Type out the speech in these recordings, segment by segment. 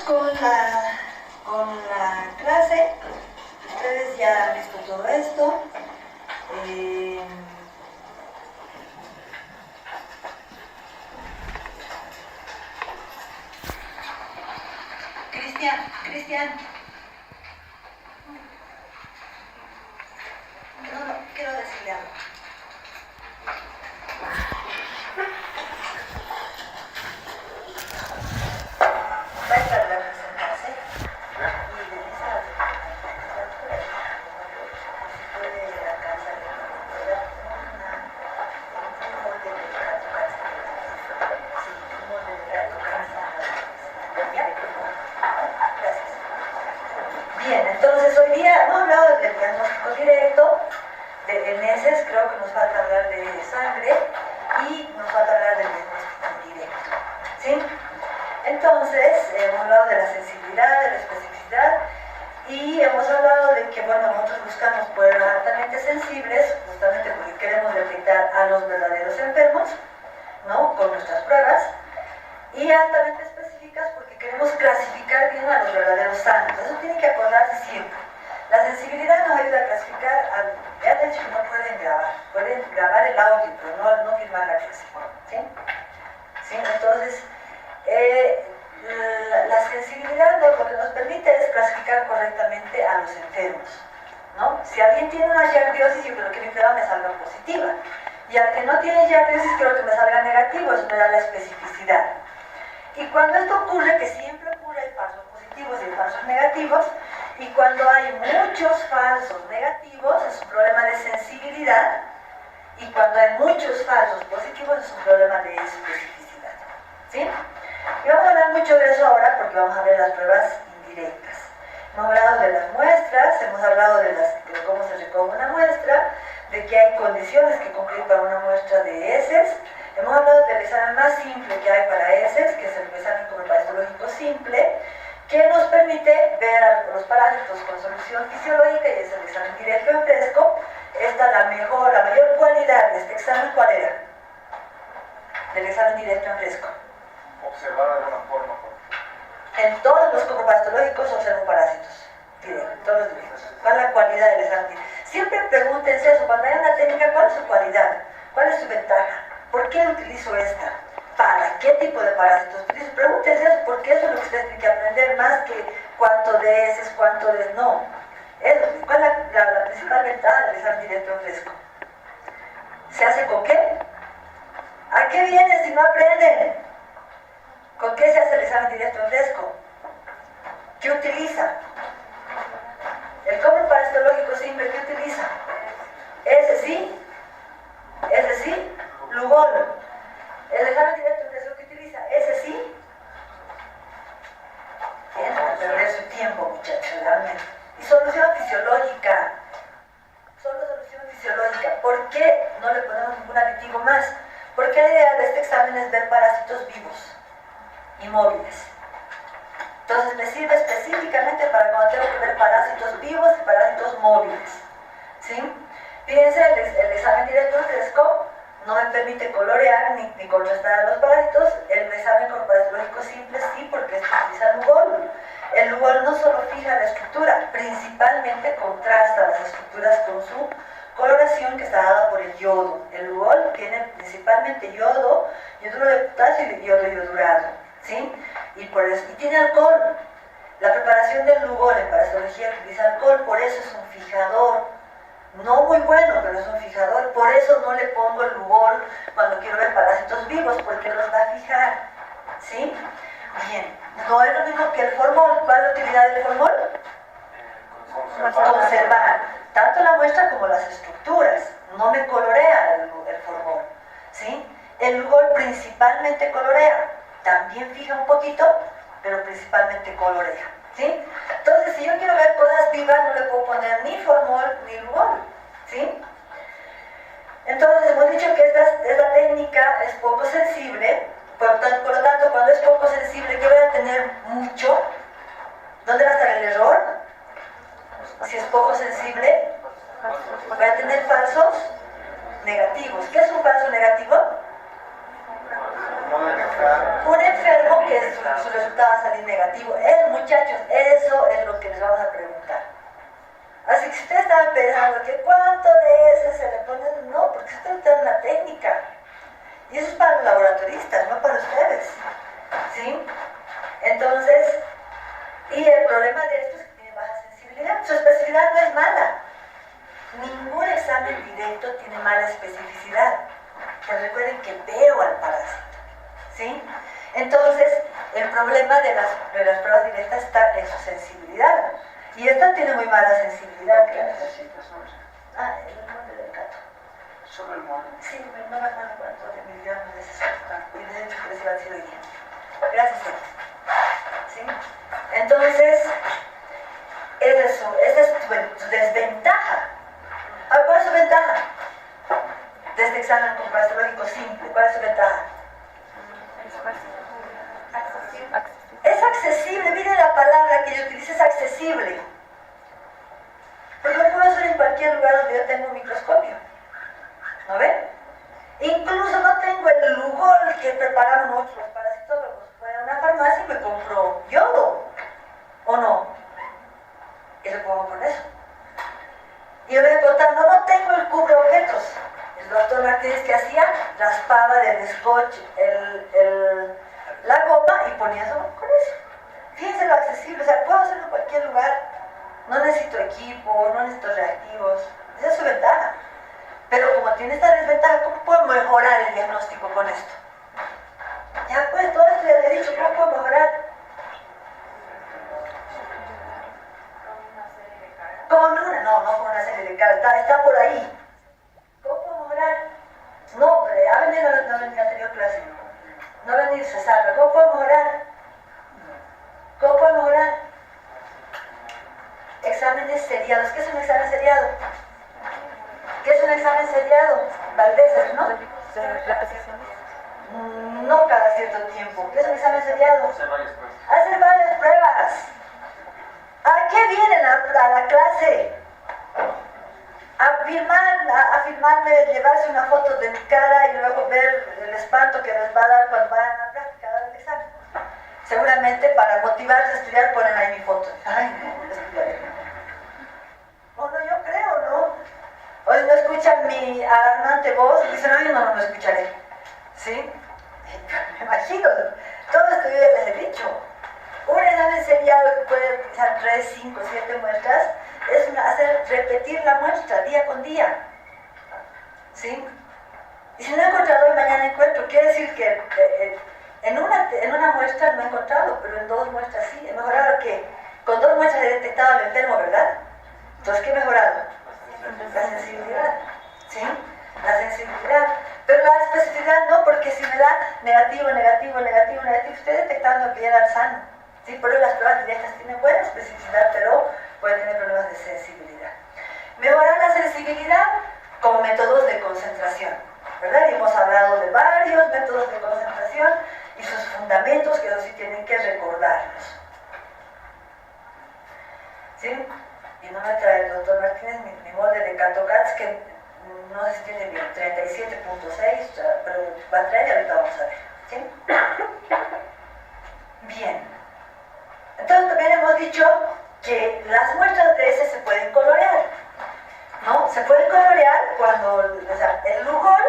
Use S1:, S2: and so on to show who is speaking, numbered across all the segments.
S1: con la clase. Ustedes ya han visto todo esto. Cristian. No, quiero decirle algo. Va a estar a presentarse y le dice a si puede alcanzar un molde de gato casa. Sí, un molde de gato casa. ¿Ya? Gracias. Bien, entonces hoy día hemos hablado del diagnóstico directo, de meses, creo que nos falta hablar de sangre y nos falta hablar del diagnóstico indirecto. ¿Sí? Entonces, hemos hablado de la sensibilidad, de la especificidad y hemos hablado de que, bueno, nosotros buscamos pruebas altamente sensibles, justamente porque queremos detectar a los verdaderos enfermos, ¿no? Con nuestras pruebas, y altamente específicas porque queremos clasificar bien a los verdaderos sanos. Eso tiene que acordarse siempre. La sensibilidad nos ayuda a clasificar, ya de hecho no pueden grabar el audio, pero no filmar la clase. ¿Sí? ¿Sí? Entonces, la sensibilidad lo que nos permite es clasificar correctamente a los enfermos, ¿no? Si alguien tiene una giardiosis, yo creo que mi prueba me salga positiva, y al que no tiene giardiosis, creo que me salga negativo. Eso me da la especificidad. Y cuando esto ocurre, que siempre ocurre, hay falsos positivos y hay falsos negativos, y cuando hay muchos falsos negativos es un problema de sensibilidad, y cuando hay muchos falsos positivos es un problema de especificidad. ¿Sí? Y vamos a hablar mucho de eso ahora porque vamos a ver las pruebas indirectas. Hemos hablado de las muestras, hemos hablado de cómo se recoge una muestra, de que hay condiciones que cumplir para una muestra de heces. Hemos hablado del examen más simple que hay para heces, que es el examen cromoparasitológico simple, que nos permite ver a los parásitos con solución fisiológica, y es el examen directo en fresco. La mayor cualidad de este examen, ¿cuál era? Del examen directo en fresco.
S2: Observada de una forma.
S1: En todos los cromoparasitológicos observo parásitos. Todos los directos. ¿Cuál es la cualidad del examen? Siempre pregúntense eso. Cuando hay una técnica, ¿cuál es su cualidad? ¿Cuál es su ventaja? ¿Por qué utilizo esta? ¿Para qué tipo de parásitos utilizo? Pregúntense eso, porque eso es lo que ustedes tienen que aprender, más que cuánto de heces, cuánto de no. ¿Cuál es la principal ventaja del examen directo en fresco? ¿Se hace con qué? ¿A qué vienen si no aprenden? ¿Con qué se hace el examen directo en fresco? ¿Qué utiliza? El cromoparasitológico simple, ¿qué utiliza? Ese sí, Lugol. El examen directo en fresco, ¿qué utiliza? Ese sí. Tienen que perder su tiempo, muchachos, realmente. Y solución fisiológica. Solo solución fisiológica. ¿Por qué no le ponemos ningún aditivo más? Porque la idea de este examen es ver parásitos vivos y móviles. Entonces me sirve específicamente para cuando tengo que ver parásitos vivos y parásitos móviles. ¿Sí? Fíjense, el examen directo en fresco no me permite colorear ni contrastar a los parásitos. El examen cromoparasitológico simple sí, porque utiliza el Lugol. El Lugol no solo fija la estructura, principalmente contrasta las estructuras con su coloración, que está dada por el yodo. El Lugol tiene principalmente yodo, yoduro de potasio y yodo iodurado. ¿Sí? Y tiene alcohol. La preparación del Lugol en parasitología utiliza alcohol, por eso es un fijador. No muy bueno, pero es un fijador. Por eso no le pongo el Lugol cuando quiero ver parásitos vivos, porque los va a fijar. ¿Sí? Bien. No es lo mismo que el formol. ¿Cuál es la utilidad del formol? Conservar tanto la muestra como las estructuras. No me colorea el formol. ¿Sí? El Lugol principalmente colorea. También fija un poquito, pero principalmente colorea. ¿Sí? Entonces, si yo quiero ver cosas vivas, no le puedo poner ni formol ni Lugol. ¿Sí? Entonces, hemos dicho que esta técnica es poco sensible. Por lo tanto, cuando es poco sensible, ¿qué voy a tener mucho? ¿Dónde va a estar el error? Si es poco sensible, voy a tener falsos negativos. ¿Qué es un falso negativo? Un enfermo que su su resultado va a salir negativo. Muchachos, eso es lo que les vamos a preguntar. Así que si ustedes estaban pensando que cuánto de ese se le pone, no, porque ustedes tienen una técnica. Y eso es para los laboratoristas, no para ustedes. ¿Sí? Entonces, y el problema de esto es que tiene baja sensibilidad. Su especificidad no es mala. Ningún examen directo tiene mala especificidad. Pero recuerden que veo al parásito. ¿Sí? Entonces, el problema de las pruebas directas está en su sensibilidad. Y esta tiene muy mala sensibilidad.
S2: ¿Qué necesitas, no?
S1: El molde del gato.
S2: Solo el molde.
S1: Sí, no me acuerdo cuánto de miligramos necesita. Y de hecho, que les iba a decir hoy día. Gracias, X. ¿Sí? Entonces, esa es su desventaja. ¿Cuál es su ventaja? De este examen comparasológico simple, ¿cuál es su ventaja? Es accesible, miren la palabra que yo utilizo, es accesible. Porque lo puedo hacer en cualquier lugar donde yo tengo un microscopio. ¿No ven? Incluso no tengo el lugol que prepararon otros los parasitólogos. Voy a una farmacia y me compro yodo. ¿O no? Y lo pongo con eso. Y yo le voy a contar, no tengo el cubre objetos. El doctor Martínez, que hacía, raspaba del scotch la goma y ponía eso con eso. Fíjense lo accesible, o sea, puedo hacerlo en cualquier lugar. No necesito equipo, no necesito reactivos. Esa es su ventaja. Pero como tiene esta desventaja, ¿cómo puedo mejorar el diagnóstico con esto? Ya pues, todo esto ya le he dicho, ¿cómo puedo mejorar? No con una serie de cargas, está por ahí. ¿Cómo puedo mejorar? No, ha venido la anterior clase. No ha venido, se salva. ¿Cómo puedo mejorar? ¿Cómo puedo mejorar? Exámenes seriados. ¿Qué es un examen seriado? ¿Qué es un examen seriado? Valdés, ¿no? No cada cierto tiempo. ¿Qué es un examen seriado?
S2: Hacer varias pruebas.
S1: Hacer varias pruebas. ¿A qué vienen a la clase? A filmarme, llevarse una foto de mi cara y luego ver el espanto que les va a dar cuando vayan a la práctica del examen. Seguramente para motivarse a estudiar ponen ahí mi foto. Ay, no, estudiaré. Bueno, yo creo, ¿no? Hoy no escuchan mi alarmante voz y dicen, ay, no escucharé. ¿Sí? Me imagino. Todo esto yo ya les he dicho. Un examen seriado que puede utilizar 3, 5, 7 muestras es repetir la muestra día con día. ¿Sí? Y si no he encontrado hoy, mañana encuentro. Quiere decir que en una muestra no he encontrado, pero en 2 muestras sí. He mejorado que con 2 muestras he detectado al enfermo, ¿verdad? Entonces, ¿qué he mejorado? La sensibilidad. ¿Sí? La sensibilidad. Pero la especificidad no, porque si me da negativo, estoy detectando bien al sano. Sí, por eso las pruebas directas tienen buena especificidad, pero pueden tener problemas de sensibilidad. Mejorar la sensibilidad con métodos de concentración, ¿verdad? Y hemos hablado de varios métodos de concentración y sus fundamentos, que eso sí tienen que recordarlos. ¿Sí? Y no me trae el doctor Martínez mi molde de Catogats, que no sé si tiene bien, 37.6, pero va a traer y ahorita vamos a ver. ¿Sí? Bien. Entonces también hemos dicho que las muestras de ese se pueden colorear, ¿no? Se pueden colorear cuando, o sea, el lugol,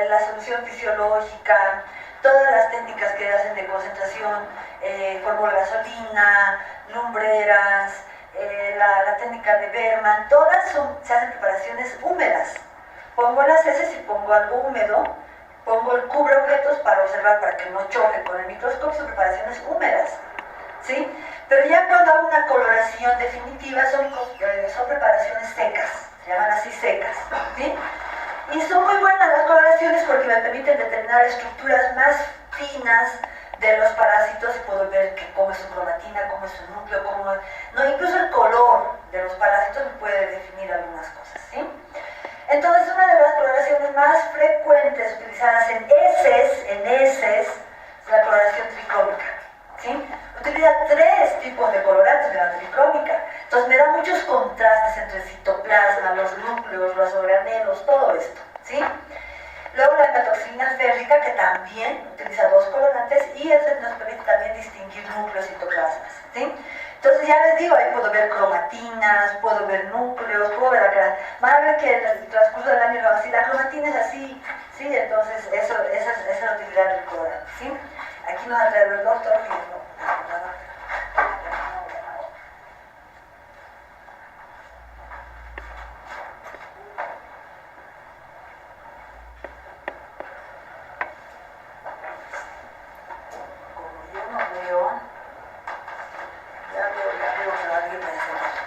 S1: la solución fisiológica, todas las técnicas que hacen de concentración, fórmula gasolina, lumbreras, la técnica de Berman, todas se hacen preparaciones húmedas. Pongo las heces y pongo algo húmedo. Pongo el cubre objetos para observar, para que no choque con el microscopio, son preparaciones húmedas, ¿sí? Pero ya cuando hago una coloración definitiva son preparaciones secas, se llaman así secas, ¿sí? Y son muy buenas las coloraciones porque me permiten determinar estructuras más finas de los parásitos y puedo ver cómo es su cromatina, cómo es su núcleo, incluso el color de los parásitos me puede definir algunas cosas, ¿sí? Entonces, una de las coloraciones más frecuentes utilizadas en heces es la coloración tricrómica, ¿sí? Utiliza 3 tipos de colorantes de la tricrómica. Entonces, me da muchos contrastes entre el citoplasma, los núcleos, los organelos, todo esto, ¿sí? Luego, la hematoxina férrica, que también ver núcleos, puedo ver acá. Van a ver que en el transcurso del año así, la cromatina es así, ¿sí? Entonces esa es la utilidad del colorante, ¿sí? Aquí nos atrae el doctor y no.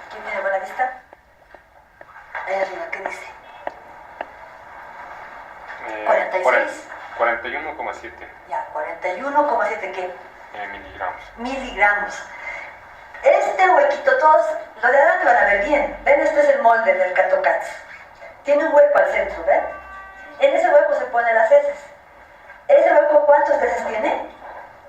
S1: ¿Quién tiene buena vista? Ahí arriba, ¿qué dice? 46.
S3: 41,7
S1: Ya, 41,7, ¿qué?
S3: miligramos.
S1: Miligramos. Este huequito, todos, los de adelante van a ver bien. ¿Ven? Este es el molde del CatoCats. Tiene un hueco al centro, ¿ven? En ese hueco se ponen las heces. ¿Ese hueco cuántas veces tiene?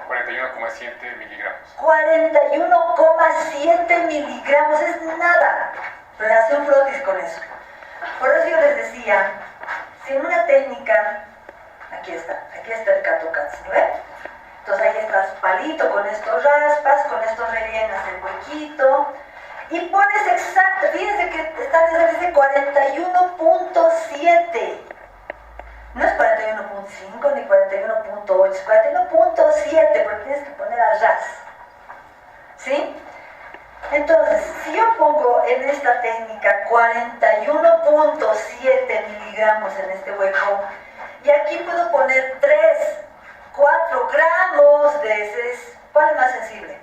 S3: 41,7 miligramos.
S1: 41,7 miligramos, es nada. Pero hace un frotis con eso. Por eso yo les decía, si en una técnica, aquí está el CatoCats, ¿no ven? Entonces ahí estás palito, con esto raspas, con esto rellenas el huequito y pones exacto, fíjense que está desde 41.7. No es 41.5 ni 41.8, es 41.7 porque tienes que poner al ras. ¿Sí? Entonces, si yo pongo en esta técnica 41.7 miligramos en este hueco, y aquí puedo poner 3, 4 gramos de heces, ¿cuál es más sensible?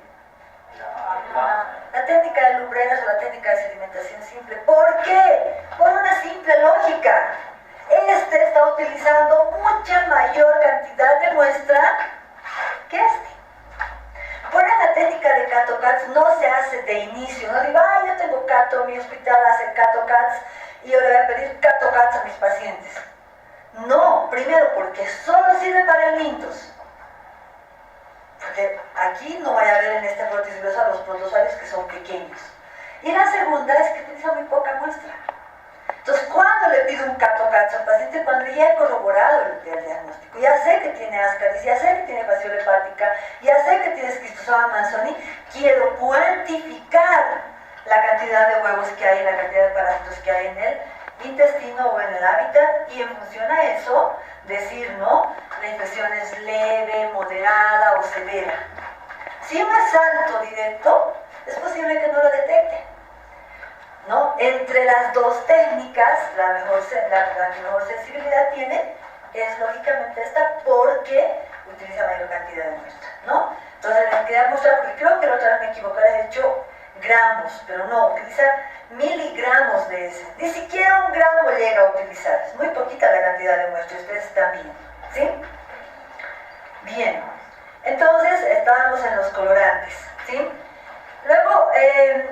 S1: La técnica de lumbreras o la técnica de sedimentación simple. ¿Por qué? Por una simple lógica. Este está utilizando mucha mayor cantidad de muestra que este. Por eso la técnica de CatoCats no se hace de inicio. No digo, yo tengo Cato, mi hospital hace CatoCats y yo le voy a pedir CatoCats a mis pacientes. No, primero porque solo sirve para el mintos. Porque aquí no vaya a ver en este frotis grueso los protozoarios que son pequeños. Y la segunda es que utiliza muy poca muestra. Entonces, ¿cuándo le pido un CatoCats al paciente? Cuando ya he corroborado el diagnóstico. Ya sé que tiene ascaris, ya sé que tiene fasciola hepática, ya sé que tiene esquistosoma manzoni. Quiero cuantificar la cantidad de huevos que hay, la cantidad de parásitos que hay en el intestino o en el hábitat, y en función a eso decir, ¿no? La infección es leve, moderada o severa. Si un asalto directo, es posible que no lo detecte, ¿no? Entre las dos técnicas, la que mejor sensibilidad tiene es lógicamente esta, porque utiliza mayor cantidad de muestra, ¿no? Entonces la cantidad de muestra, porque creo que la otra vez me equivoqué, he dicho gramos, pero no, utiliza miligramos de ese. Ni siquiera un gramo llega a utilizar, es muy poquita la cantidad de muestra, ustedes están viendo, ¿sí? Bien, entonces estábamos en los colorantes, ¿sí? Luego,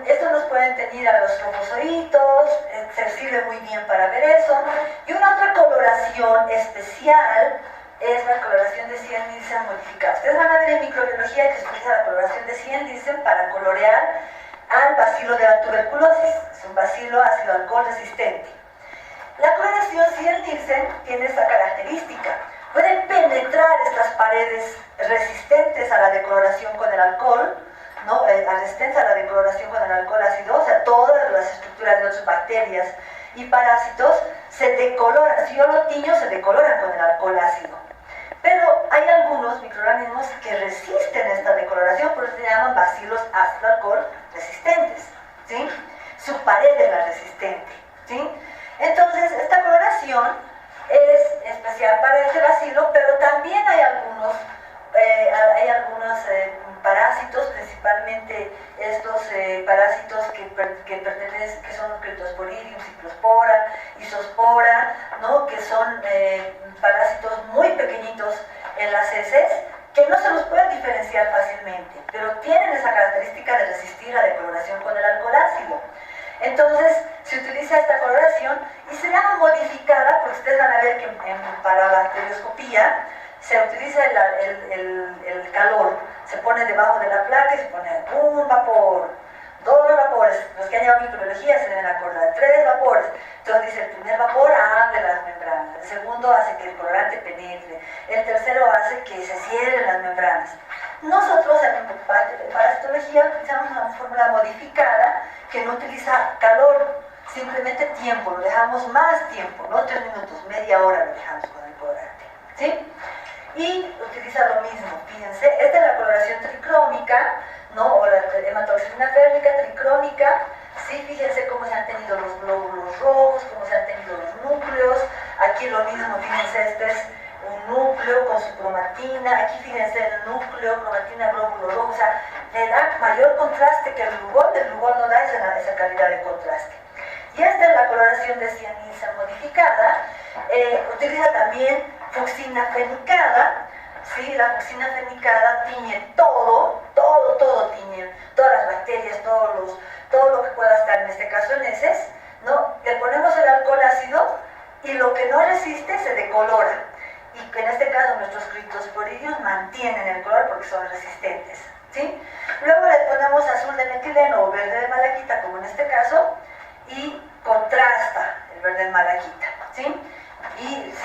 S1: estos nos pueden teñir a los trombocoditos, se sirve muy bien para ver eso. Y una otra coloración especial es la coloración de 100 Nielsen modificada. Ustedes van a ver en microbiología que se utiliza la coloración de 100 Nielsen para colorear al bacilo de la tuberculosis. Es un bacilo ácido alcohol resistente. La coloración 100 Nielsen tiene esta característica. Puede penetrar estas paredes resistentes a la decoloración con el alcohol, ¿no? A resistencia a la decoloración con el alcohol ácido, o sea, todas las estructuras de otras bacterias y parásitos se decoloran. Si yo lo tiño, se decoloran con el alcohol ácido. Pero hay algunos microorganismos que resisten esta decoloración, por eso se llaman bacilos ácido alcohol resistentes, ¿sí? Su pared es la resistente, ¿sí? Entonces, esta coloración es especial para este bacilo, pero también hay algunos parásitos, principalmente estos parásitos que son Cryptosporidium, Cyclospora, Isospora, ¿no? Que son parásitos muy pequeñitos en las heces, que no se los pueden diferenciar fácilmente, pero tienen esa característica de resistir la decoloración con el alcohol ácido. Entonces se utiliza esta coloración y se llama modificada, porque ustedes van a ver que para bacterioscopía se utiliza el calor, se pone debajo de la placa y se pone un vapor, 2 vapores, los que han llevado microbiología se deben acordar, 3 vapores. Entonces dice, el primer vapor abre las membranas, el segundo hace que el colorante penetre, el tercero hace que se cierren las membranas. Nosotros en parasitología utilizamos una fórmula modificada que no utiliza calor, simplemente tiempo, lo dejamos más tiempo, no 3 minutos, media hora lo dejamos con el colorante, ¿sí? Y utiliza lo mismo, fíjense, esta es la coloración tricrómica, ¿no? O la hematoxilina férrica tricrómica, sí, fíjense cómo se han tenido los glóbulos rojos, cómo se han tenido los núcleos, aquí lo mismo, fíjense, este es un núcleo con su cromatina, aquí fíjense el núcleo, cromatina, glóbulo rojo, o sea, le da mayor contraste que el Lugol no da esa calidad de contraste. Y esta es la coloración de Nielsen modificada, utiliza también fucsina fenicada, ¿sí? La fucsina fenicada tiñe todo tiñe, todas las bacterias, todo lo que pueda estar, en este caso en heces, ¿no? Le ponemos el alcohol ácido y lo que no resiste se decolora. Y que en este caso nuestros criptosporidios mantienen el color porque son resistentes, ¿sí? Luego le ponemos azul de metileno o verde de malaquita, como en este caso, y contrasta el verde de malaquita, ¿sí? Y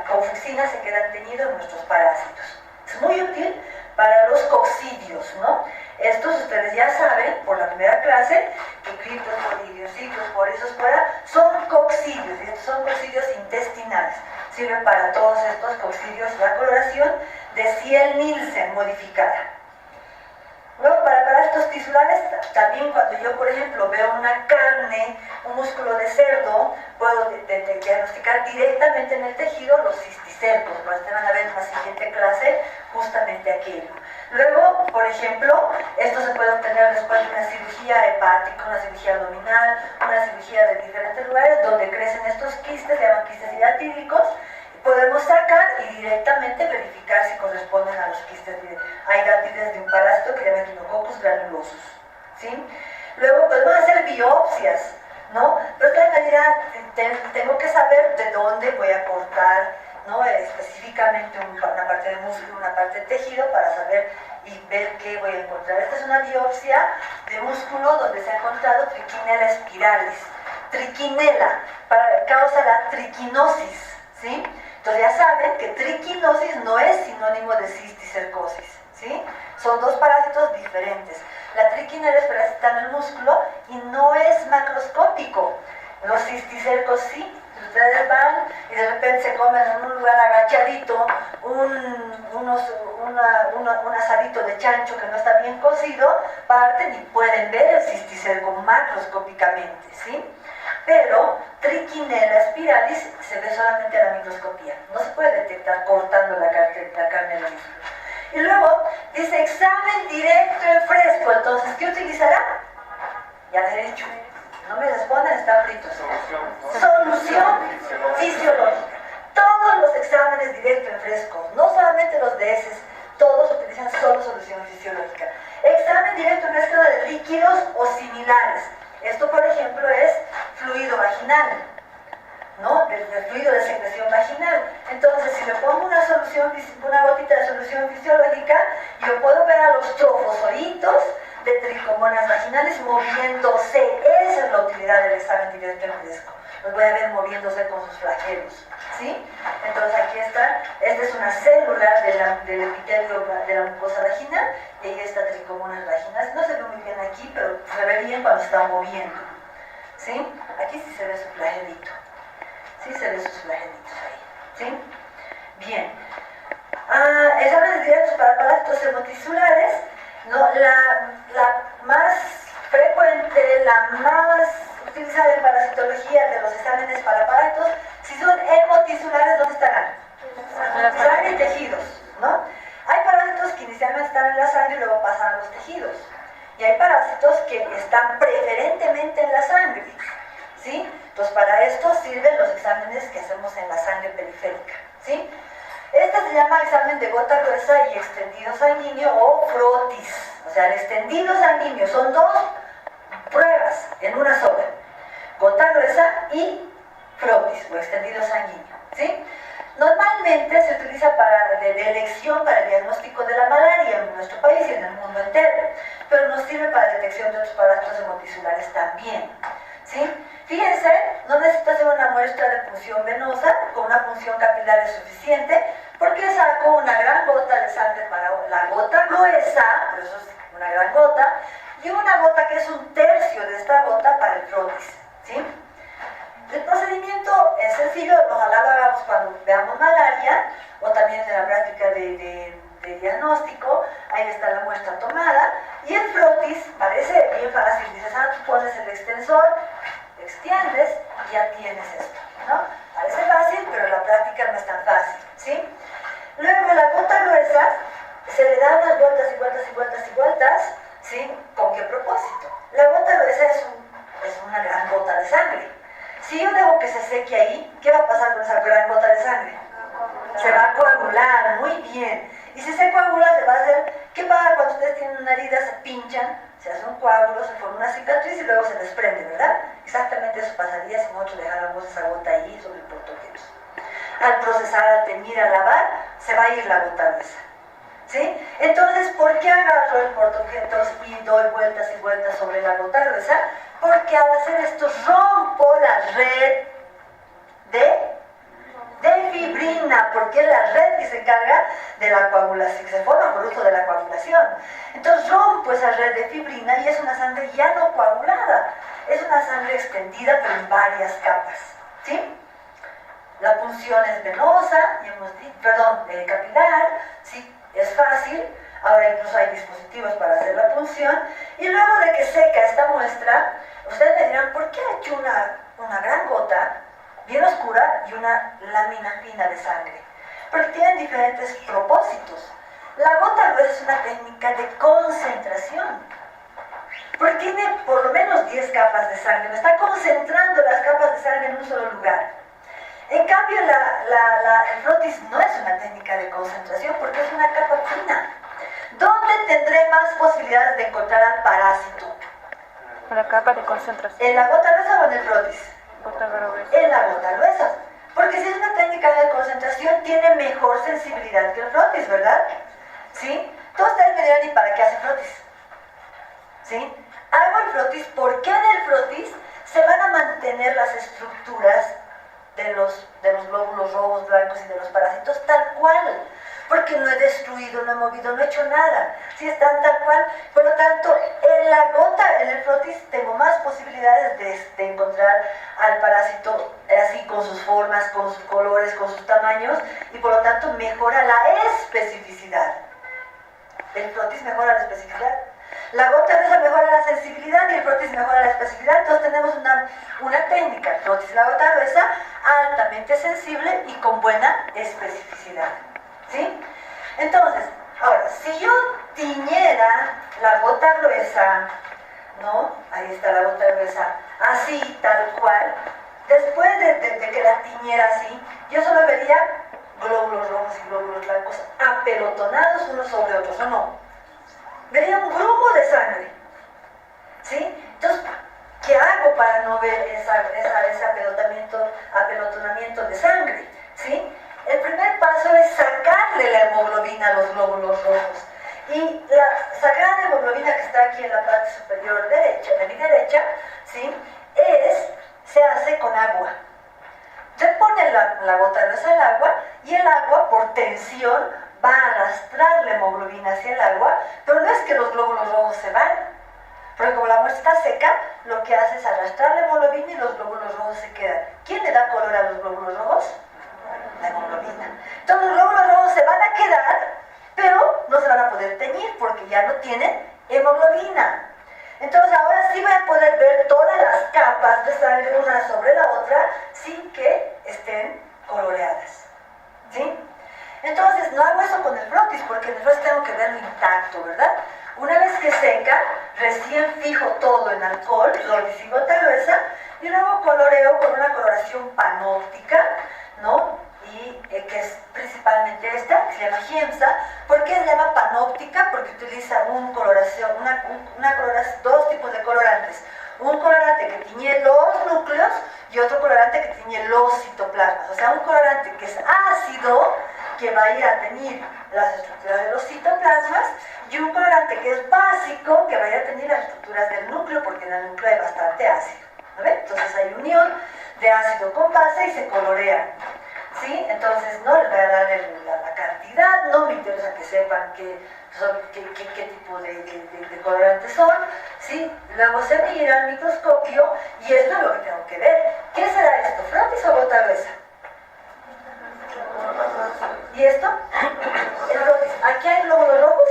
S1: con fucsina se quedan teñidos nuestros parásitos. Es muy útil para los coccidios, ¿no? Estos ustedes ya saben, por la primera clase, que criptosporidios, ciclosporidios, son coccidios, y estos son coccidios intestinales. Sirven para todos estos coccidios la coloración de Ciel-Nielsen modificada. Luego, para parásitos tisulares, también cuando yo, por ejemplo, veo una carne, un músculo de cerdo, puedo diagnosticar directamente en el tejido los cisticercos. Ustedes van a ver en la siguiente clase justamente aquello. Luego, por ejemplo, esto se puede obtener después de una cirugía hepática, una cirugía abdominal, una cirugía de diferentes lugares donde crecen estos quistes, se llaman quistes hidratídicos. Podemos sacar y directamente verificar si corresponden a los quistes hidratides de un parásito que se llama Echinococcus granulosus, ¿sí? Luego podemos hacer biopsias, ¿no? Pero en realidad tengo que saber de dónde voy a cortar, ¿no? Específicamente una parte de músculo, una parte de tejido para saber y ver qué voy a encontrar. Esta es una biopsia de músculo donde se ha encontrado Trichinella spiralis. Trichinella causa la triquinosis, ¿sí? Entonces ya saben que triquinosis no es sinónimo de cisticercosis, ¿sí? Son dos parásitos diferentes. La triquinella es parásita en el músculo y no es macroscópico. Los cisticercos sí. Ustedes van y de repente se comen en un lugar agachadito un asadito de chancho que no está bien cocido, parten y pueden ver el cisticerco macroscópicamente, ¿sí? Pero Trichinella spiralis se ve solamente a la microscopía, no se puede detectar cortando la carne del músculo. Y luego dice examen directo en fresco, entonces ¿qué utilizará? Ya les he dicho, no me responden, están fritos. Solución fisiológica. Todos los exámenes directo en fresco, no solamente los de heces, todos utilizan solo solución fisiológica. Examen directo en fresco de líquidos o similares. Esto, por ejemplo, es fluido vaginal, ¿no? El fluido de secreción vaginal. Entonces, si le pongo una gotita de solución fisiológica, yo puedo ver a los trofozoitos de tricomonas vaginales moviéndose. Esa es la utilidad del examen directo en fresco. Los voy a ver moviéndose con sus flagelos, ¿sí? Entonces aquí está, esta es una célula del epitelio de la mucosa vaginal y ahí está tricomonas vaginales. No se ve muy bien aquí, pero se ve bien cuando está moviendo, ¿sí? Aquí sí se ve su flagelito, sí se ve sus flagelitos ahí, ¿sí? Bien. Exámenes directos para parásitos hemotisulares, ¿no? La más frecuente, la más utilizada en parasitología de los exámenes para parásitos, si son hemotisulares, ¿dónde estarán? Sangre y tejidos, ¿no? Hay parásitos que inicialmente están en la sangre y luego pasan a los tejidos. Y hay parásitos que están preferentemente en la sangre, ¿sí? Entonces para esto sirven los exámenes que hacemos en la sangre periférica, ¿sí? Este se llama examen de gota gruesa y extendido sanguíneo o frotis. O sea, el extendido sanguíneo son dos pruebas en una sola. Gota gruesa y frotis o extendido sanguíneo, ¿sí? Normalmente se utiliza de elección para el diagnóstico de la malaria en nuestro país y en el mundo entero, pero nos sirve para la detección de otros parásitos hemotisulares también, ¿sí? Fíjense, no necesito hacer una muestra de punción venosa, con una punción capilar es suficiente, porque saco una gran gota de sangre para la gota gruesa, por eso es una gran gota, y una gota que es un tercio de esta gota para el frotis, ¿sí? El procedimiento es sencillo, ojalá lo hagamos cuando veamos malaria o también en la práctica de diagnóstico. Ahí está la muestra tomada y el frotis parece bien fácil. Dices, tú pones el extensor, extiendes y ya tienes esto, ¿no? Parece fácil, pero en la práctica no es tan fácil, ¿sí? Luego la gota gruesa se le da unas vueltas y vueltas y vueltas y vueltas, ¿sí? ¿Con qué propósito? La gota gruesa es una gran gota de sangre. Si yo dejo que se seque ahí, ¿qué va a pasar con esa gran gota de sangre? Se va a coagular, muy bien. Y si se coagula, se va a hacer... ¿Qué pasa cuando ustedes tienen una herida? Se pinchan, se hace un coágulo, se forma una cicatriz y luego se desprende, ¿verdad? Exactamente eso pasaría si nosotros dejáramos esa gota ahí sobre el portoqueros. Al procesar, al teñir, al lavar, se va a ir la gota gruesa, ¿sí? Entonces, ¿por qué agarro el portoqueros y doy vueltas y vueltas sobre la gota gruesa? Porque al hacer esto rompo la red de fibrina, porque es la red que se encarga de la coagulación, que se forma por uso de la coagulación. Entonces rompo esa red de fibrina y es una sangre ya no coagulada, es una sangre extendida pero en varias capas, ¿sí? La punción es venosa, capilar, ¿sí? Es fácil. Ahora incluso hay dispositivos para hacer la punción. Y luego de que seca esta muestra, ustedes me dirán, ¿por qué ha hecho una gran gota bien oscura y una lámina fina de sangre? Porque tienen diferentes propósitos. La gota gruesa es una técnica de concentración, porque tiene por lo menos 10 capas de sangre. Me está concentrando las capas de sangre en un solo lugar. En cambio, el frotis no es una técnica de concentración porque es una capa fina. ¿Dónde tendré más posibilidades de encontrar al parásito?
S4: En la capa de concentración.
S1: ¿En la gota gruesa o en el frotis?
S4: Gota gruesa.
S1: En la gota gruesa. Porque si es una técnica de concentración, tiene mejor sensibilidad que el frotis, ¿verdad? ¿Sí? Todos ustedes me dirán, ¿y para qué hace frotis? ¿Sí? Hago el frotis porque en el frotis se van a mantener las estructuras de los glóbulos rojos, blancos y de los parásitos tal cual. Porque no he destruido, no he movido, no he hecho nada. Si están tal cual, por lo tanto, en la gota, en el frotis, tengo más posibilidades de encontrar al parásito así con sus formas, con sus colores, con sus tamaños, y por lo tanto mejora la especificidad. El frotis mejora la especificidad. La gota gruesa mejora la sensibilidad y el frotis mejora la especificidad. Entonces tenemos una técnica, el frotis y la gota gruesa, altamente sensible y con buena especificidad. ¿Sí? Entonces, ahora, si yo tiñera la gota gruesa, ¿no? Ahí está la gota gruesa, así, tal cual, después de que la tiñera así, yo solo vería glóbulos rojos y glóbulos blancos apelotonados unos sobre otros, ¿o no? Vería un grumo de sangre, ¿sí? Entonces, ¿qué hago para no ver ese apelotonamiento de sangre? ¿Sí? El primer paso es sacarle la hemoglobina a los glóbulos rojos. Y la sagrada hemoglobina que está aquí en la parte superior derecha, de mi derecha, ¿sí? Se hace con agua. Se pone la gota gruesa al agua y el agua, por tensión, va a arrastrar la hemoglobina hacia el agua, pero no es que los glóbulos rojos se van, porque como la muestra está seca, lo que hace es arrastrar la hemoglobina y los glóbulos rojos se quedan. ¿Quién le da color a los glóbulos rojos? La hemoglobina. Entonces los glóbulos rojos se van a quedar, pero no se van a poder teñir porque ya no tienen hemoglobina. Entonces ahora sí voy a poder ver todas las capas de sangre una sobre la otra sin que estén coloreadas, ¿sí? Entonces no hago eso con el frotis porque en el frotis tengo que verlo intacto, ¿verdad? Una vez que seca, recién fijo todo en alcohol, frotis y gota gruesa, y luego coloreo con una coloración panóptica, ¿no? Y que es principalmente esta, que se llama Giemsa. ¿Por qué se llama panóptica? Porque utiliza dos tipos de colorantes. Un colorante que tiñe los núcleos y otro colorante que tiñe los citoplasmas. O sea, un colorante que es ácido, que va a ir a teñir las estructuras de los citoplasmas, y un colorante que es básico, que va a ir a teñir las estructuras del núcleo, porque en el núcleo hay bastante ácido, ¿no ven? Entonces hay unión de ácido con base y se colorean, ¿sí? Entonces no les voy a dar la cantidad cantidad, no me interesa que sepan qué tipo de colorantes son, ¿sí? Luego se mira al microscopio y esto es lo que tengo que ver. ¿Qué será esto? ¿Frotis o gota gruesa? ¿Y esto? El frotis. ¿Aquí hay glóbulos rojos?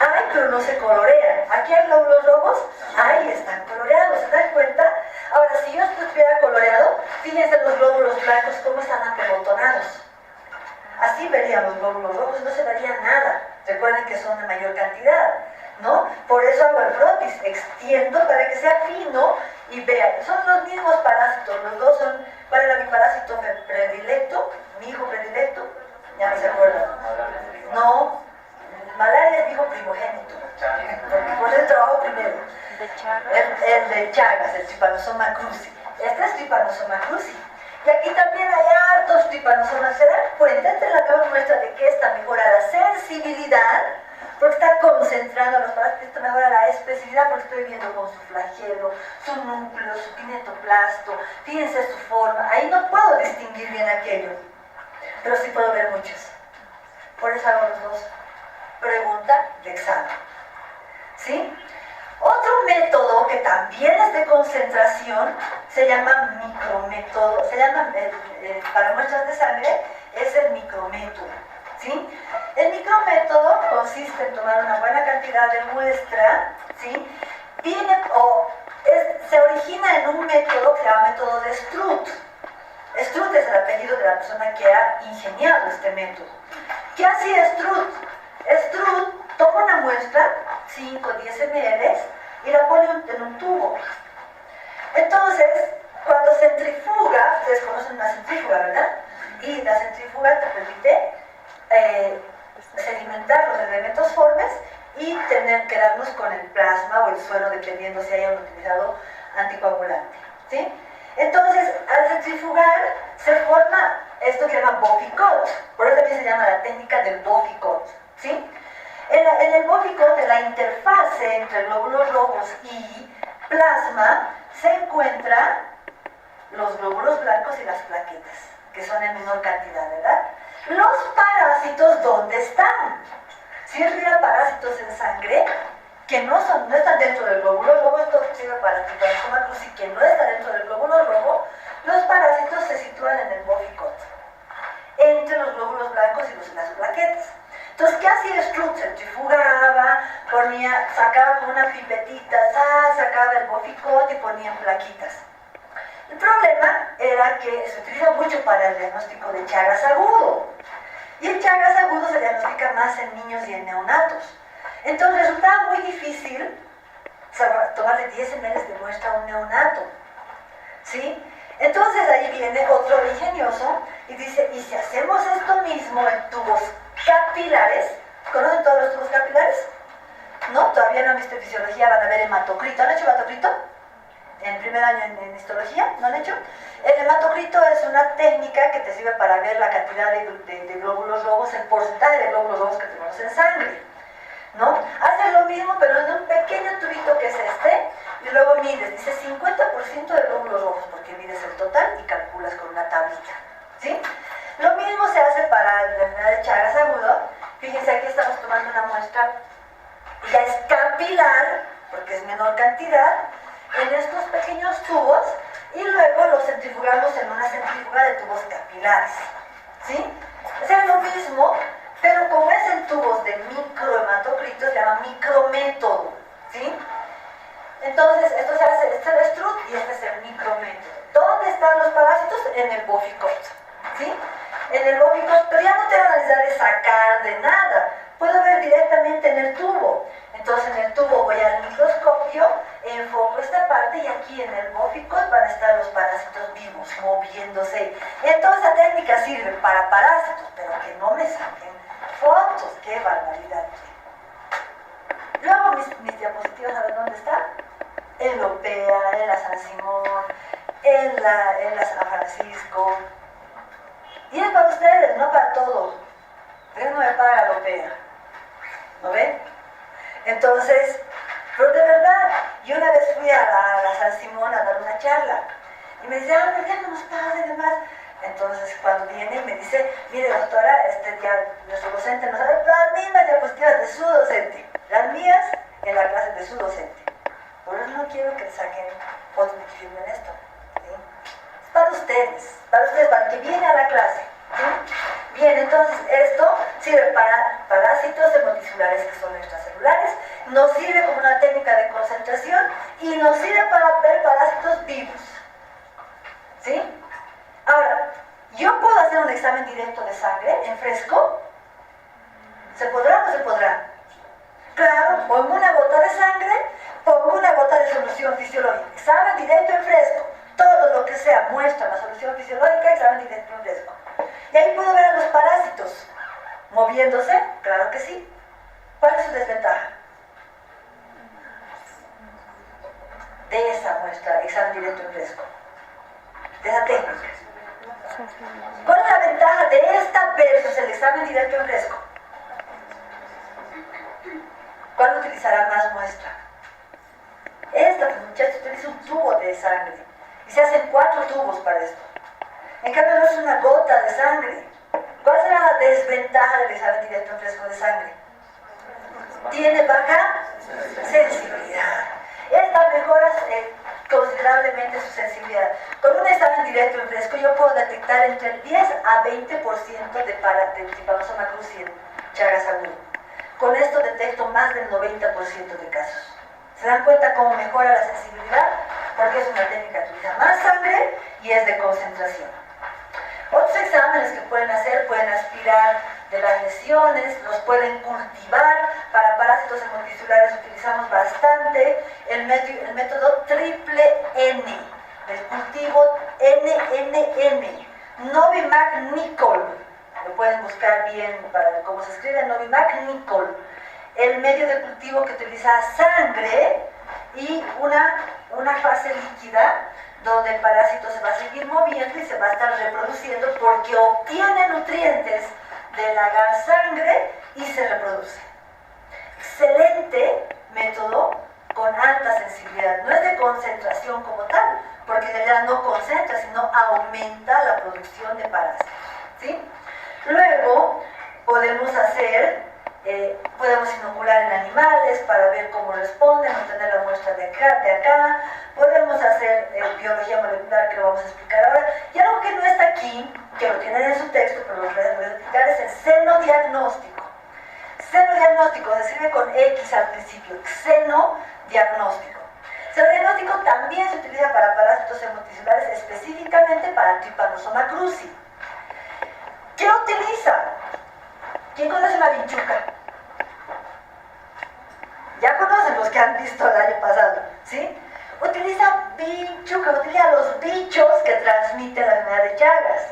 S1: Hay, pero no se colorean. ¿Aquí hay glóbulos rojos? Ahí están coloreados, ¿se dan cuenta? Ahora, si yo estuviera coloreado, fíjense los glóbulos blancos cómo están apelotonados. Así verían los glóbulos rojos, no se vería nada. Recuerden que son de mayor cantidad, ¿no? Por eso hago el frotis, extiendo para que sea fino y vean. Son los mismos parásitos, los dos son. ¿Cuál era mi parásito predilecto? ¿Mi hijo predilecto? Ya no se acuerdan. No, malaria es mi hijo primogénito, porque por eso trabajo primero.
S4: De Chagas.
S1: El de Chagas, el Trypanosoma cruzi. Este es Trypanosoma cruzi. Y aquí también hay hartos Trypanosomas. ¿Se dan cuenta? Esta es la mejor muestra de que esta mejora la sensibilidad, porque está concentrando los parásitos. Esto mejora la expresividad porque estoy viendo con su flagelo, su núcleo, su kinetoplasto. Fíjense su forma. Ahí no puedo distinguir bien aquello, pero sí puedo ver muchos. Por eso hago los dos. Pregunta de examen. ¿Sí? Otro método que también es de concentración se llama micrométodo, para muestras de sangre es el micrométodo, ¿sí? El micrométodo consiste en tomar una buena cantidad de muestra, ¿sí? Se origina en un método que se llama método de Struth. Struth es el apellido de la persona que ha ingeniado este método. ¿Qué hacía Struth? Struth toma una muestra, 5 o 10 ml, y la pone en un tubo. Entonces, cuando centrifuga, ustedes conocen una centrífuga, ¿verdad? Y la centrífuga te permite sedimentar los elementos formes y quedarnos con el plasma o el suero, dependiendo si hayan utilizado anticoagulante, ¿sí? Entonces, al centrifugar, se forma esto que se llama Boficot. Por eso también se llama la técnica del Boficot, ¿sí? En el Boficot, en la interfase entre glóbulos rojos y plasma, se encuentran los glóbulos blancos y las plaquetas, que son en menor cantidad, ¿verdad? Los parásitos, ¿dónde están? Si yo tuviera parásitos en sangre, que no están dentro del glóbulo rojo, esto sirve para el Trypanosoma cruzi, que no está dentro del glóbulo rojo, los parásitos se sitúan en el Boficot, entre los glóbulos blancos y las plaquetas. Entonces, ¿qué hacía Struth? Centrifugaba, sacaba con una pipetita, sacaba el Boficot y ponía en plaquitas. El problema era que se utiliza mucho para el diagnóstico de Chagas agudo. Y el Chagas agudo se diagnostica más en niños y en neonatos. Entonces resultaba muy difícil tomarle 10 ml de muestra a un neonato, ¿sí? Entonces ahí viene otro ingenioso y dice, ¿y si hacemos esto mismo en tubos capilares? ¿Conocen todos los tubos capilares? ¿No? Todavía no han visto en fisiología, van a ver hematocrito. ¿Han hecho hematocrito? En primer año en histología, ¿no han hecho? El hematocrito es una técnica que te sirve para ver la cantidad de glóbulos rojos, el porcentaje de glóbulos rojos que tenemos en sangre, ¿no? Haces lo mismo, pero en un pequeño tubito que es este, y luego mides, dice 50% de glóbulos rojos, porque mides el total y calculas con una tablita, ¿sí? Lo mismo se hace para la enfermedad de Chagas agudo. Fíjense, aquí estamos tomando una muestra, ya es capilar, porque es menor cantidad, en estos pequeños tubos, y luego los centrifugamos en una centrífuga de tubos capilares, ¿sí? Es lo mismo, pero como es en tubos de microhematocrito, se llama micrométodo, ¿sí? Entonces, esto se hace, este es el Struth y este es el micrométodo. ¿Dónde están los parásitos? En el Boficot, ¿sí? En el Boficot, pero ya no tengo la necesidad de sacar de nada. Puedo ver directamente en el tubo. Entonces, en el tubo voy al microscopio, enfoco esta parte y aquí en el Boficot van a estar los parásitos vivos, moviéndose. Entonces, la técnica sirve para parásitos, pero que no me saquen fotos. ¡Qué barbaridad! Luego mis diapositivas, ¿saben dónde están? En la OPEA, en la San Simón, en la San Francisco. Y es para ustedes, no para todos. Pero no me paga la OPEA. ¿No ven? Entonces, pero de verdad, yo una vez fui a la San Simón a dar una charla. Y me decía, ¿por qué no nos pagas y demás? Entonces, cuando viene y me dice, mire doctora, ya nuestro docente nos sabe las mismas diapositivas de su docente, las mías en la clase de su docente. Por eso no quiero que saquen fotos de que firmen esto. ¿Sí? Es para ustedes, para el que viene a la clase. ¿Sí? Bien, entonces esto sirve para parásitos hematocelulares que son extracelulares, nos sirve como una técnica de concentración y nos sirve para ver parásitos vivos. ¿Sí? Ahora, ¿yo puedo hacer un examen directo de sangre en fresco? ¿Se podrá o no se podrá? Claro, pongo una gota de sangre, pongo una gota de solución fisiológica. Examen directo en fresco. Todo lo que sea muestra la solución fisiológica, examen directo en fresco. Y ahí puedo ver a los parásitos moviéndose, claro que sí. ¿Cuál es su desventaja? De esa muestra, examen directo en fresco. De esa técnica. ¿Cuál es la ventaja de esta versus el examen directo en fresco? ¿Cuál utilizará más muestra? Esta, pues, muchachos, utiliza un tubo de sangre y se hacen 4 tubos para esto. En cambio, no es una gota de sangre. ¿Cuál será la desventaja del examen directo en fresco de sangre? Tiene baja sensibilidad. Esta mejora considerablemente su sensibilidad. Con un examen directo en fresco yo puedo detectar entre el 10 a 20% de Trypanosoma cruzi en Chagas agudo. Con esto detecto más del 90% de casos. ¿Se dan cuenta cómo mejora la sensibilidad? Porque es una técnica que utiliza más sangre y es de concentración. Otros exámenes que pueden hacer, pueden aspirar de las lesiones, los pueden cultivar. Para parásitos hematocelulares utilizamos bastante el método triple N, del cultivo NNN, Novimac-Nicol. Lo pueden buscar bien para cómo se escribe, Novimac-Nicol. El medio de cultivo que utiliza sangre y una fase líquida donde el parásito se va a seguir moviendo y se va a estar reproduciendo porque obtiene nutrientes del agar sangre y se reproduce. Excelente método con alta sensibilidad. No es de concentración como tal, porque en realidad no concentra, sino aumenta la producción de parásitos. ¿Sí? Luego podemos inocular en animales para ver cómo responden, obtener la muestra de acá. Podemos hacer biología molecular, que lo vamos a explicar ahora. Y algo que no está aquí, que lo tienen en su texto, pero lo voy a explicar, es el xenodiagnóstico. Xenodiagnóstico se escribe con X al principio, xenodiagnóstico. Xenodiagnóstico también se utiliza para parásitos hematocelulares, específicamente para Trypanosoma cruzi. ¿Qué utiliza? ¿Quién conoce la vinchuca? Ya conocen los que han visto el año pasado, ¿sí? Utiliza vinchuca, utiliza los bichos que transmiten la enfermedad de Chagas.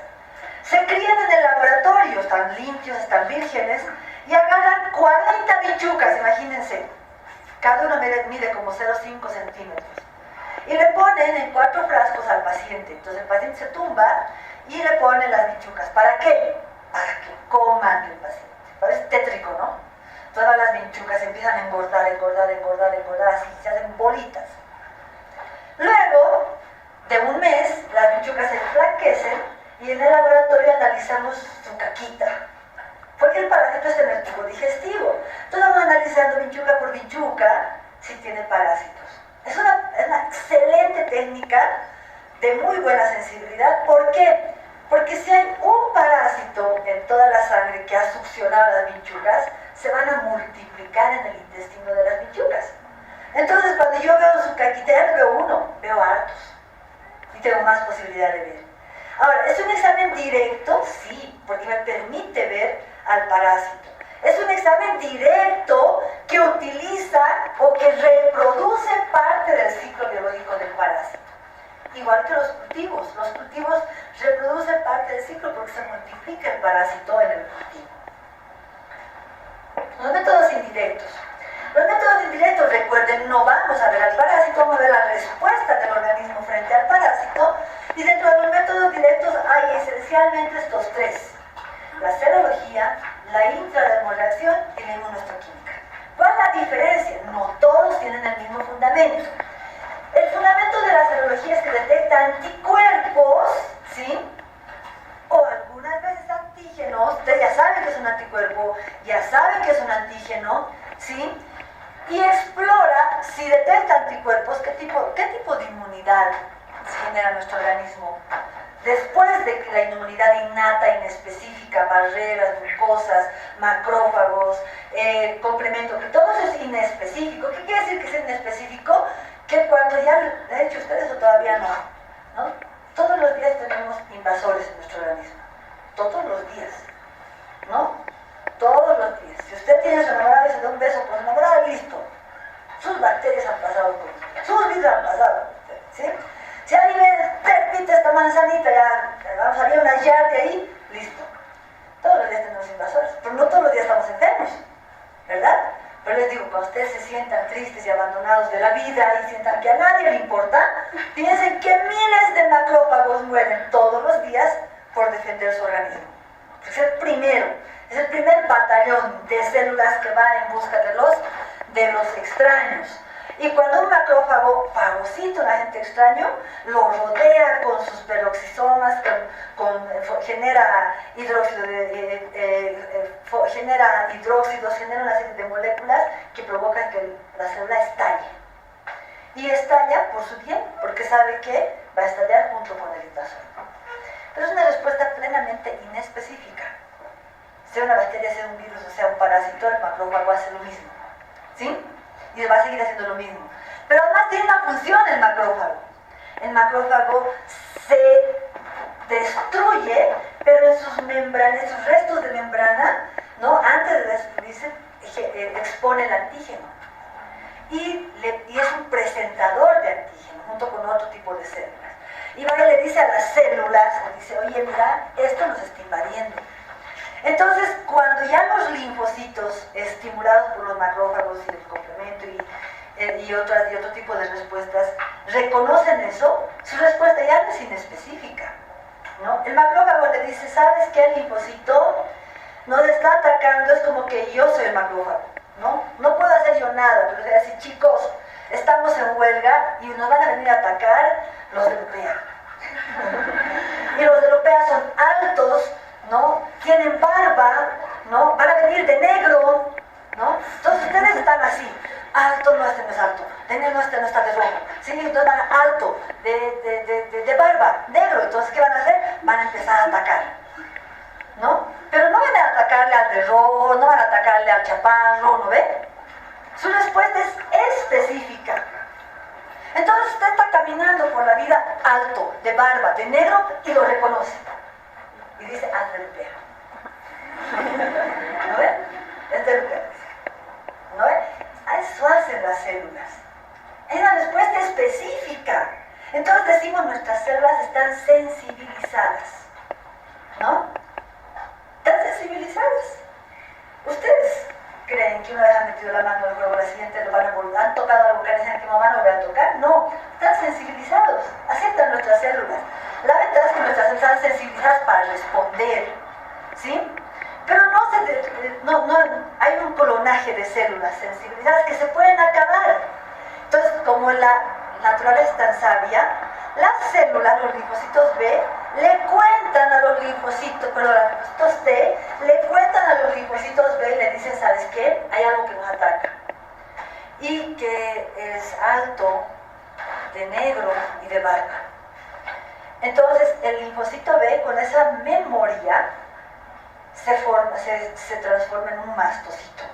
S1: Se crían en el laboratorio, están limpios, están vírgenes, y agarran 40 vinchucas, imagínense. Cada una mide como 0,5 centímetros. Y le ponen en 4 frascos al paciente. Entonces el paciente se tumba y le ponen las vinchucas. ¿Para qué? Para que coman el paciente. Parece tétrico, ¿no? Todas las vinchucas empiezan a engordar, así, se hacen bolitas. Luego de un mes, las vinchucas se enflaquecen y en el laboratorio analizamos su caquita. Porque el parásito está en el tubo digestivo. Entonces vamos analizando vinchuca por vinchuca si tiene parásitos. Es una excelente técnica de muy buena sensibilidad. ¿Por qué? Porque si hay un parásito en toda la sangre que ha succionado las vinchucas, se van a multiplicar en el intestino de las vinchucas. Entonces cuando yo veo su caquita, ya no veo uno, veo hartos. Y tengo más posibilidad de ver. Ahora, ¿es un examen directo? Sí, porque me permite ver al parásito. Es un examen directo que utiliza o que reproduce parte del ciclo biológico del parásito. Igual que los cultivos reproducen parte del ciclo porque se multiplica el parásito en el cultivo. Los métodos indirectos. Los métodos indirectos, recuerden, no vamos a ver al parásito, vamos a ver la respuesta del organismo frente al parásito. Y dentro de los métodos directos hay esencialmente estos 3. La serología, la intradermoreacción y la inmunohistoquímica. ¿Cuál es la diferencia? No todos tienen el mismo fundamento. El fundamento de la serología es que detecta anticuerpos, ¿sí?, ¿sí? Y explora si detecta anticuerpos, qué tipo de inmunidad genera nuestro organismo. Después de que la inmunidad innata, inespecífica, barreras, mucosas, macrófagos, complemento, que todo eso es inespecífico. ¿Qué quiere decir que es inespecífico? Que cuando ya lo han hecho ustedes o todavía no, todos los días tenemos invasores en nuestro organismo. Todos los días, ¿no? Todos los días. Si usted tiene a su enamorada y se da un beso con su enamorada, listo. Sus bacterias han pasado por usted, sus virus han pasado por usted, ¿sí? Si alguien me pita esta manzanita, ya vamos a ver una yarda ahí, listo. Todos los días tenemos invasores, pero no todos los días estamos enfermos, ¿verdad? Pero les digo, cuando ustedes se sientan tristes y abandonados de la vida y sientan que a nadie le importa, piensen que miles de macrófagos mueren todos los días por defender su organismo. Es el primer batallón de células que va en busca de los extraños. Y cuando un macrófago fagocita a un agente extraño, lo rodea con sus peroxisomas, genera hidróxidos, genera una serie de moléculas que provocan que la célula estalle. Y estalla por su bien, porque sabe que va a estallar junto con el invasor. Pero es una respuesta plenamente inespecífica. Sea una bacteria, sea un virus o sea un parásito, el macrófago hace lo mismo, ¿sí? Y va a seguir haciendo lo mismo. Pero además tiene una función el macrófago. El macrófago se destruye, pero en sus membranas, en sus restos de membrana, ¿no? Antes de destruirse, expone el antígeno. Y es un presentador de antígeno, junto con otro tipo de células. Y va y le dice a las células, le dice, oye, mira, esto nos está invadiendo. Entonces, cuando ya los linfocitos, estimulados por los macrófagos y el complemento y otro tipo de respuestas, reconocen eso, su respuesta ya no es inespecífica, ¿no? El macrófago le dice, ¿sabes qué? El linfocito nos está atacando, es como que yo soy el macrófago, ¿no? No puedo hacer yo nada, pero voy a decir, chicos, estamos en huelga y nos van a venir a atacar los de Lopea. Y los de Lopea son altos, ¿no? Tienen barba, ¿no? Van a venir de negro, ¿no? Entonces ustedes están así, alto, no, este no es alto, de negro, este no está de rojo, sí, entonces van a alto, de barba, negro, entonces ¿qué van a hacer? Van a empezar a atacar, ¿no? Pero no van a atacarle al de rojo, no van a atacarle al chaparro, ¿no ve? Su respuesta es específica. Entonces usted está caminando por la vida alto, de barba, de negro, y lo reconoce. Y dice, haz de Lopea. ¿No ve? Es de Lopea. ¿No ve? Eso hacen las células. Es una respuesta específica. Entonces decimos, nuestras células están sensibilizadas. ¿No? Están sensibilizadas. Ustedes creen que una vez han metido la mano en el juego, la siguiente lo van a volver, han tocado algo que dicen que no van a volver a tocar. No, están sensibilizados. Aceptan nuestras células. La verdad es que nuestras células están sensibilizadas para responder, ¿sí? Pero no hay un clonaje de células sensibilizadas que se pueden acabar. Entonces, como la naturaleza es tan sabia, las células, los linfocitos B, le cuentan a los linfocitos, perdón, a los linfocitos T, le cuentan a los linfocitos B y le dicen, ¿sabes qué? Hay algo que nos ataca. Y que es alto, de negro y de barba. Entonces, el linfocito B, con esa memoria, se transforma en un mastocito,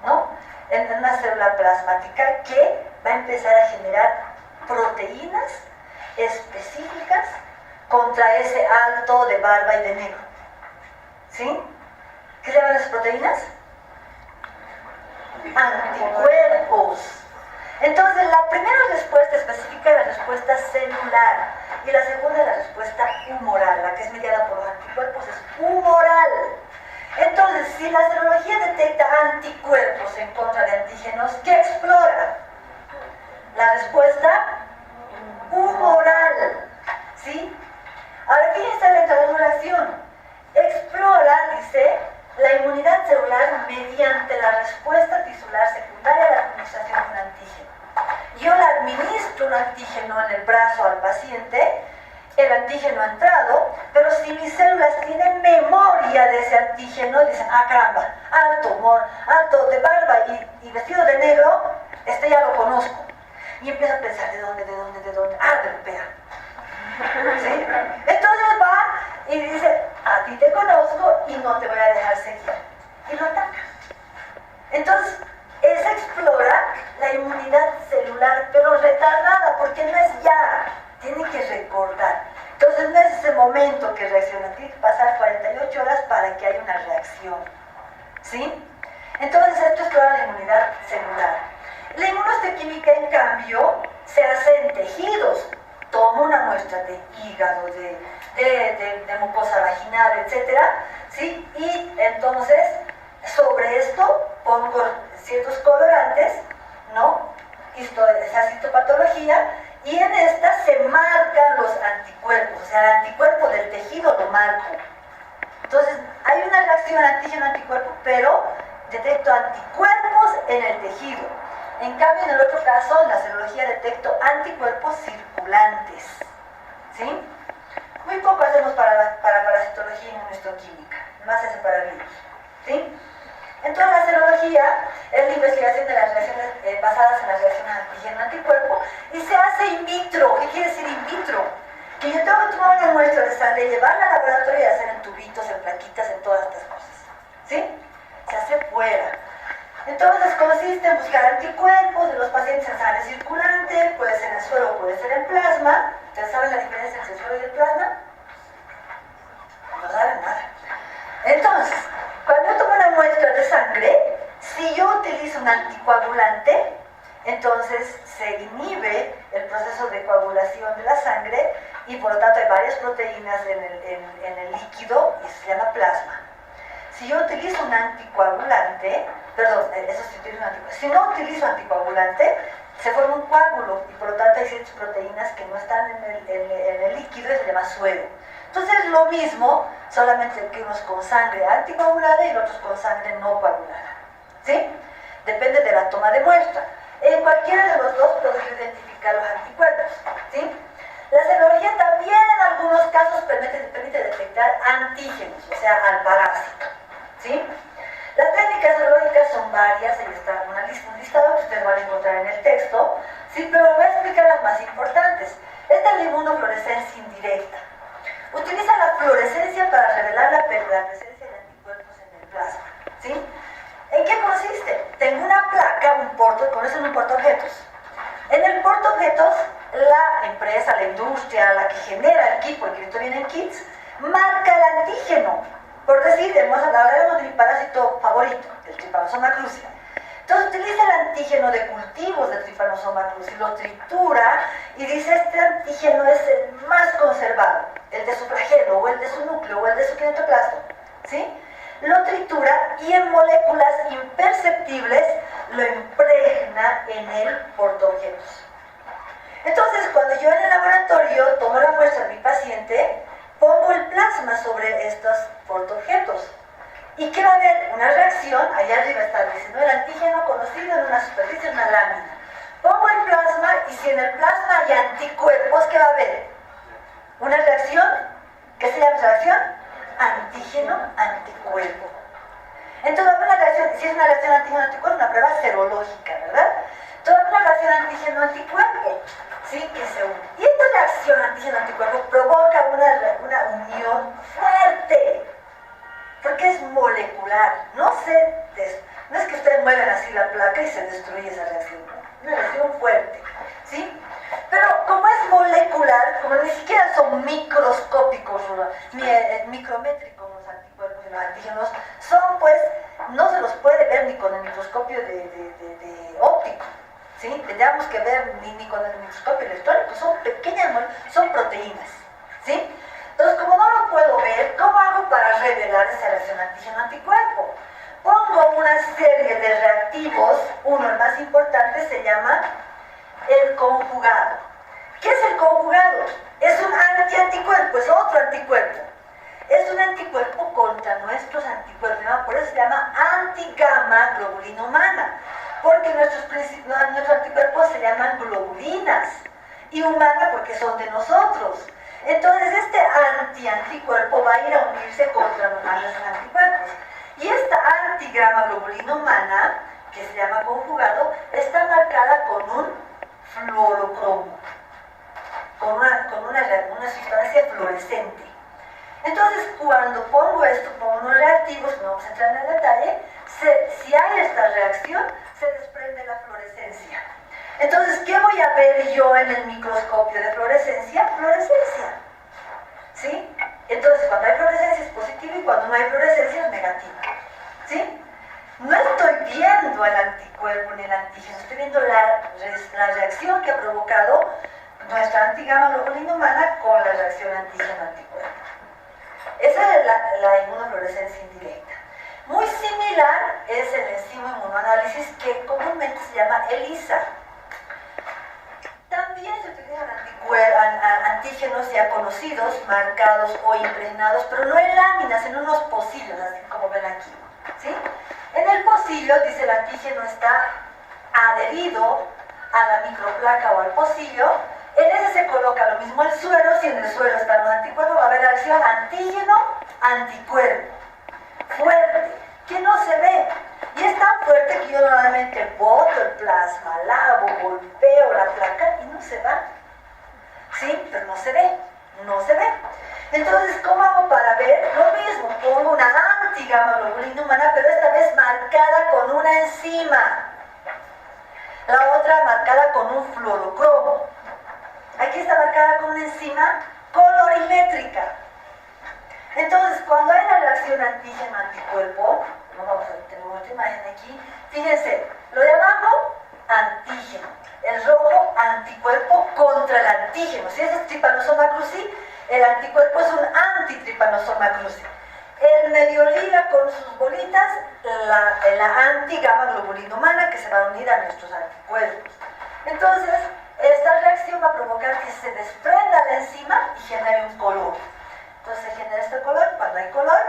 S1: ¿no? En una célula plasmática que va a empezar a generar proteínas específicas contra ese alto de barba y de negro. ¿Sí? ¿Qué se llaman esas proteínas? Anticuerpos. Entonces, la primera respuesta específica es la respuesta celular y la segunda es la respuesta humoral, la que es mediada por los anticuerpos es humoral. Entonces, si la serología detecta anticuerpos en contra de antígenos, ¿qué explora? La respuesta humoral, ¿sí? Ahora, fíjense la interrelación. Explora, dice, la inmunidad celular mediante la respuesta tisular secundaria a la administración de un antígeno. Yo le administro un antígeno en el brazo al paciente, el antígeno ha entrado, pero si mis células tienen memoria de ese antígeno, dicen, ah caramba, alto de barba y Entonces, esa explora la inmunidad celular, pero retardada, porque no es ya, tiene que recordar. Entonces, no es ese momento que reacciona, tiene que pasar 48 horas para que haya una reacción, ¿sí? Entonces, esto es toda la inmunidad celular. La inmunohistoquímica, en cambio, se hace en tejidos. Tomo una muestra de hígado, de mucosa vaginal, etc. ¿Sí? Y entonces, sobre esto, pongo ciertos colorantes, ¿no? Esa histopatología, y en esta se marcan los anticuerpos, o sea, el anticuerpo del tejido lo marco. Entonces, hay una reacción antígeno-anticuerpo, pero detecto anticuerpos en el tejido. En cambio, en el otro caso, en la serología detecto anticuerpos circulantes. ¿Sí? Muy poco hacemos para parasitología y inmunohistoquímica, más ese para el virus. ¿Sí? Entonces, la serología es la investigación de las reacciones basadas en las reacciones antígeno-anticuerpo y se hace in vitro. ¿Qué quiere decir in vitro? Que yo tengo que tomar una muestra de sangre, llevarla al laboratorio y hacer en tubitos, en plaquitas, en todas estas cosas. ¿Sí? Se hace fuera. Entonces consiste en buscar anticuerpos de los pacientes en sangre circulante, puede ser en suero o puede ser en plasma. ¿Ustedes saben la diferencia entre el suero y el plasma? No saben nada. Entonces, cuando yo tomo una muestra de sangre, si yo utilizo un anticoagulante, entonces se inhibe el proceso de coagulación de la sangre y por lo tanto hay varias proteínas en el líquido y se llama plasma. Si yo utilizo un anticoagulante, si no utilizo anticoagulante, se forma un coágulo y por lo tanto hay ciertas proteínas que no están en el líquido y se llama suero. Entonces es lo mismo, solamente que unos con sangre anticoagulada y otros con sangre no coagulada. ¿Sí? Depende de la toma de muestra. En cualquiera de los dos puedo identificar los anticuerpos. ¿Sí? La serología también en algunos casos permite detectar antígenos, o sea, al parásito. ¿Sí? Las técnicas serológicas son varias, ahí está un listado que ustedes van a encontrar en el texto, sí, pero voy a explicar las más importantes. Esta es la inmunofluorescencia indirecta. Utiliza la fluorescencia para revelar la presencia de anticuerpos en el plasma. ¿Sí? ¿En qué consiste? Tengo una placa, conocen un portaobjetos. En el portaobjetos, la empresa, la industria, la que genera el kit, porque esto viene en kits, marca el antígeno. Por decir, hablaremos de mi parásito favorito, el Trypanosoma cruzi. Entonces utiliza el antígeno de cultivos de Trypanosoma cruzi, lo tritura y dice, este antígeno es el más conservado, el de su flagelo, o el de su núcleo, o el de su quinetoplasma. ¿Sí? Lo tritura y en moléculas imperceptibles lo impregna en el portaobjetos. Entonces, cuando yo en el laboratorio tomo la muestra de mi paciente, pongo el plasma sobre estos portaobjetos. ¿Y qué va a haber? Una reacción, allá arriba está diciendo el antígeno conocido en una superficie, en una lámina. Pongo el plasma y si en el plasma hay anticuerpos, ¿qué va a haber? Una reacción, ¿qué se llama esa reacción? Antígeno-anticuerpo. Entonces, una reacción, si es una reacción antígeno-anticuerpo, una prueba serológica, ¿verdad? Entonces, una reacción antígeno-anticuerpo, ¿sí? Que se une. Y esta reacción antígeno-anticuerpo provoca una unión fuerte, porque es molecular. No es que ustedes mueven así la placa y se destruye esa reacción, ¿no? Una reacción fuerte, ¿sí? Pero como es molecular, como ni siquiera son microscópicos, micrométricos los anticuerpos y los antígenos, son pues, no se los puede ver ni con el microscopio de óptico, ¿sí? Tendríamos que ver ni con el microscopio electrónico, son pequeñas moléculas, son proteínas, ¿sí? Entonces, como no lo puedo ver, ¿cómo hago para revelar esa reacción antígeno-anticuerpo? Pongo una serie de reactivos, uno, el más importante, se llama el conjugado. ¿Qué es el conjugado? Es un anticuerpo, es otro anticuerpo. Es un anticuerpo contra nuestros anticuerpos, ¿no? Por eso se llama antigama globulina humana, porque nuestros anticuerpos se llaman globulinas, y humana porque son de nosotros. Entonces este anticuerpo va a ir a unirse contra los anticuerpos. Y esta antigrama globulina humana, que se llama conjugado, está marcada con un fluorocromo, con una sustancia fluorescente. Entonces, cuando pongo esto como unos reactivos, no vamos a entrar en el detalle, si hay esta reacción reacción se desprende la fluorescencia. Entonces, ¿qué voy a ver yo en el microscopio de fluorescencia? Fluorescencia. ¿Sí? Entonces, cuando hay fluorescencia es positiva y cuando no hay fluorescencia es negativa. ¿Sí? No estoy viendo el anticuerpo ni el antígeno, estoy viendo la reacción que ha provocado nuestra antigama globulina humana con la reacción antígeno-anticuerpo. Esa es la inmunofluorescencia indirecta. Muy similar es el enzima inmunoanálisis que comúnmente se llama ELISA. También se utilizan antígenos ya conocidos, marcados o impregnados, pero no en láminas, en unos pocillos, así como ven aquí. ¿Sí? En el pocillo, dice, el antígeno está adherido a la microplaca o al pocillo. En ese se coloca lo mismo el suero. Si en el suero están los anticuerpos, va a haber reacción antígeno-anticuerpo. Fuerte, que no se ve. Y es tan fuerte que yo normalmente boto el plasma, lavo, golpeo la placa y no se va. ¿Sí? Pero no se ve. No se ve. Entonces, ¿cómo hago para ver? Lo mismo, pongo una antigama globulina humana, pero esta vez marcada con una enzima. La otra marcada con un fluorocromo. Aquí está marcada con una enzima colorimétrica. Entonces, cuando hay la reacción antígeno-anticuerpo, no vamos a tener otra imagen aquí, fíjense, lo de abajo, antígeno, el rojo, anticuerpo contra el antígeno. Si ese es Trypanosoma cruzi, el anticuerpo es un anti-Trypanosoma cruzi. El medio liga con sus bolitas, la antigama globulina humana que se va a unir a nuestros anticuerpos. Entonces, esta reacción va a provocar que se desprenda la enzima y genere un color. Entonces se genera este color. Cuando hay color,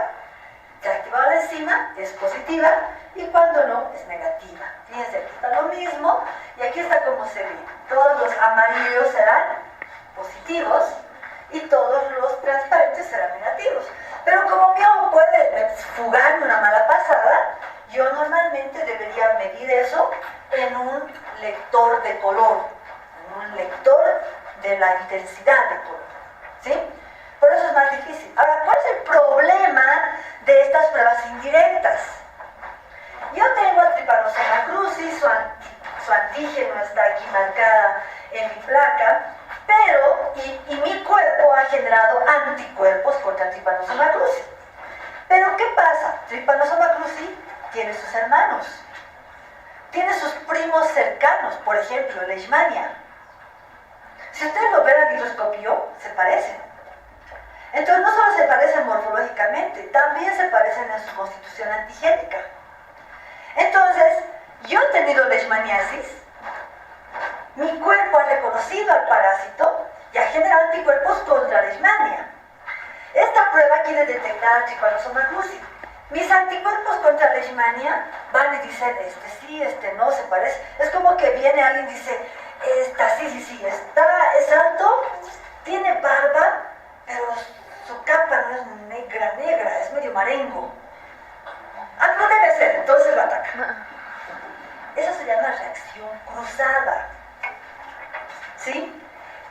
S1: se activa la enzima, es positiva, y cuando no, es negativa. Fíjense, aquí está lo mismo, y aquí está como se ve. Todos los amarillos serán positivos, y todos los transparentes serán negativos. Pero como mi ojo puede fugarme una mala pasada, yo normalmente debería medir eso en un lector de color, en un lector de la intensidad de color. ¿Sí? Por eso es más difícil. Ahora, ¿cuál es el problema de estas pruebas indirectas? Yo tengo el Trypanosoma cruzi, su antígeno está aquí marcada en mi placa, pero, y mi cuerpo ha generado anticuerpos contra el Trypanosoma cruzi. Pero, ¿qué pasa? Trypanosoma cruzi tiene sus hermanos, tiene sus primos cercanos, por ejemplo, Leishmania. Si ustedes lo ven al microscopio, se parecen. Entonces, no solo se parecen morfológicamente, también se parecen en su constitución antigénica. Entonces, yo he tenido leishmaniasis, mi cuerpo ha reconocido al parásito y ha generado anticuerpos contra Leishmania. Esta prueba quiere detectar Trypanosoma cruzi. Mis anticuerpos contra Leishmania van y dicen, este sí, este no, se parece. Es como que viene alguien y dice, esta sí, es alto, tiene barba, pero su capa no es negra, es medio marengo. Algo debe ser, entonces lo ataca. Eso se llama reacción cruzada. ¿Sí?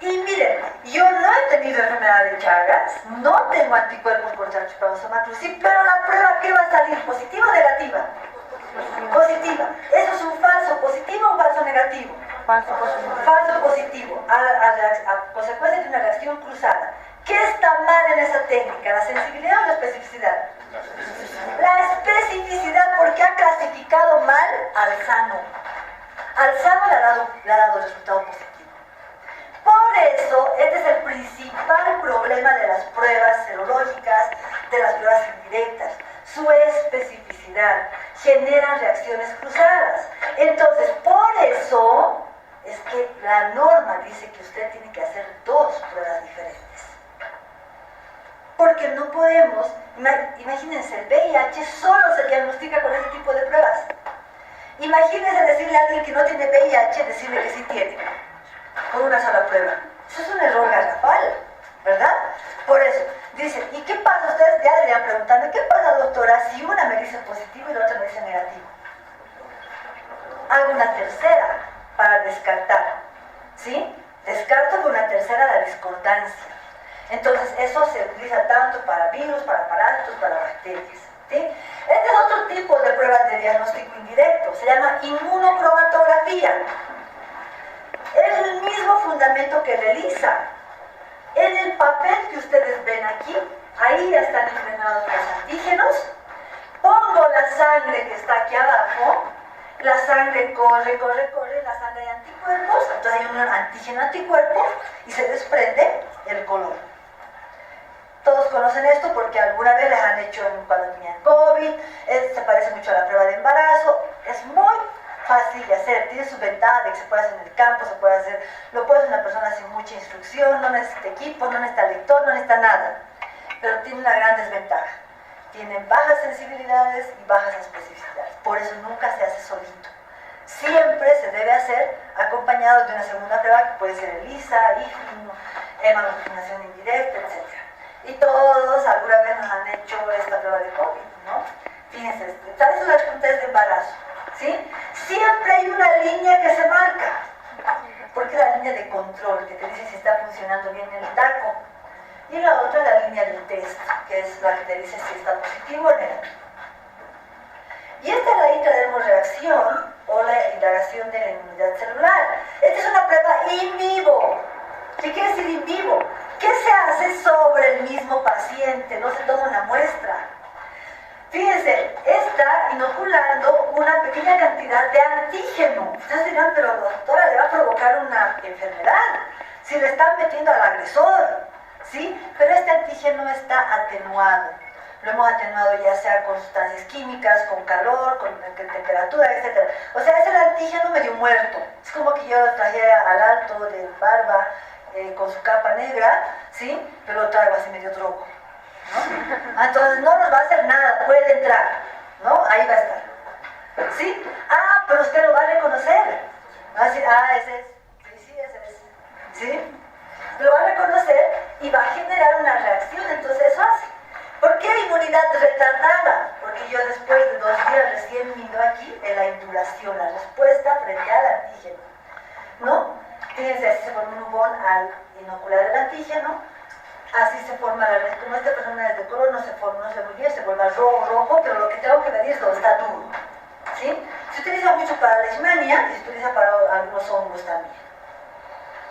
S1: Y miren, yo no he tenido enfermedad de Chagas, no tengo anticuerpos contra el Trypanosoma cruzi, pero la prueba, ¿qué va a salir? ¿Positiva o negativa? Positiva. ¿Eso es un falso positivo o un falso negativo?
S4: Falso positivo.
S1: Falso positivo, a consecuencia de una reacción cruzada. ¿Qué está mal en esa técnica? ¿La sensibilidad o la especificidad? La especificidad, porque ha clasificado mal al sano. Al sano le ha dado resultado positivo. Por eso, este es el principal problema de las pruebas serológicas, de las pruebas indirectas. Su especificidad genera reacciones cruzadas. Entonces, por eso es que la norma dice que usted tiene que hacer dos pruebas diferentes. Porque no podemos, imagínense, el VIH solo se diagnostica con ese tipo de pruebas. Imagínense decirle a alguien que no tiene VIH, decirle que sí tiene, con una sola prueba. Eso es un error garrafal, ¿verdad? Por eso, dicen, ¿y qué pasa? Ustedes ya deberían preguntarme, ¿qué pasa, doctora, si una me dice positivo y la otra me dice negativo? Hago una tercera para descartar, ¿sí? Descarto con una tercera la discordancia. Entonces, eso se utiliza tanto para virus, para parásitos, para bacterias, ¿sí? Este es otro tipo de pruebas de diagnóstico indirecto, se llama inmunocromatografía. Es el mismo fundamento que el ELISA. En el papel que ustedes ven aquí, ahí ya están impregnados los antígenos. Pongo la sangre que está aquí abajo, la sangre corre, la sangre de anticuerpos, entonces hay un antígeno-anticuerpo y se desprende el color. Todos conocen esto porque alguna vez les han hecho cuando tenían COVID, se parece mucho a la prueba de embarazo, es muy fácil de hacer, tiene su ventaja de que se puede hacer en el campo, se puede hacer, lo puede hacer una persona sin mucha instrucción, no necesita equipo, no necesita lector, no necesita nada, pero tiene una gran desventaja. Tienen bajas sensibilidades y bajas especificidades, por eso nunca se hace solito. Siempre se debe hacer acompañado de una segunda prueba que puede ser ELISA, IFIM, hemagglutinación indirecta, etc. Y todos alguna vez nos han hecho esta prueba de COVID, ¿no? Fíjense, tal son las preguntas de embarazo, ¿sí? Siempre hay una línea que se marca, porque es la línea de control, que te dice si está funcionando bien el taco. Y la otra, la línea del test, que es la que te dice si está positivo o negativo. Y esta es la intradermorreacción o la indagación de la inmunidad celular. Esta es una prueba in vivo. ¿Qué quiere decir in vivo? ¿Qué se hace sobre el mismo paciente? No se toma una muestra. Fíjense, está inoculando una pequeña cantidad de antígeno. Ustedes dirán, pero doctora, le va a provocar una enfermedad si le están metiendo al agresor. ¿Sí? Pero este antígeno está atenuado. Lo hemos atenuado ya sea con sustancias químicas, con calor, con temperatura, etc. O sea, es el antígeno medio muerto. Es como que yo lo trajera al alto de barba con su capa negra, ¿sí? Pero lo traigo así medio drogo, ¿no? Entonces no nos va a hacer nada, puede entrar, ¿no? Ahí va a estar. ¿Sí? Ah, pero usted lo va a reconocer. Va a decir, ah, ese es. Sí, ese es. ¿Sí? Lo va a reconocer y va a generar una reacción, entonces eso hace. ¿Por qué inmunidad retardada? Porque yo después de 2 días recién mido aquí en la induración, la respuesta frente al antígeno, ¿no? Fíjense, así se forma un nubón al inocular el antígeno, así se forma la red, como esta persona es de color, no se forma, no se ve muy bien, se forma rojo, pero lo que tengo que medir es donde está duro, ¿sí? Se utiliza mucho para la leishmania y se utiliza para algunos hongos también.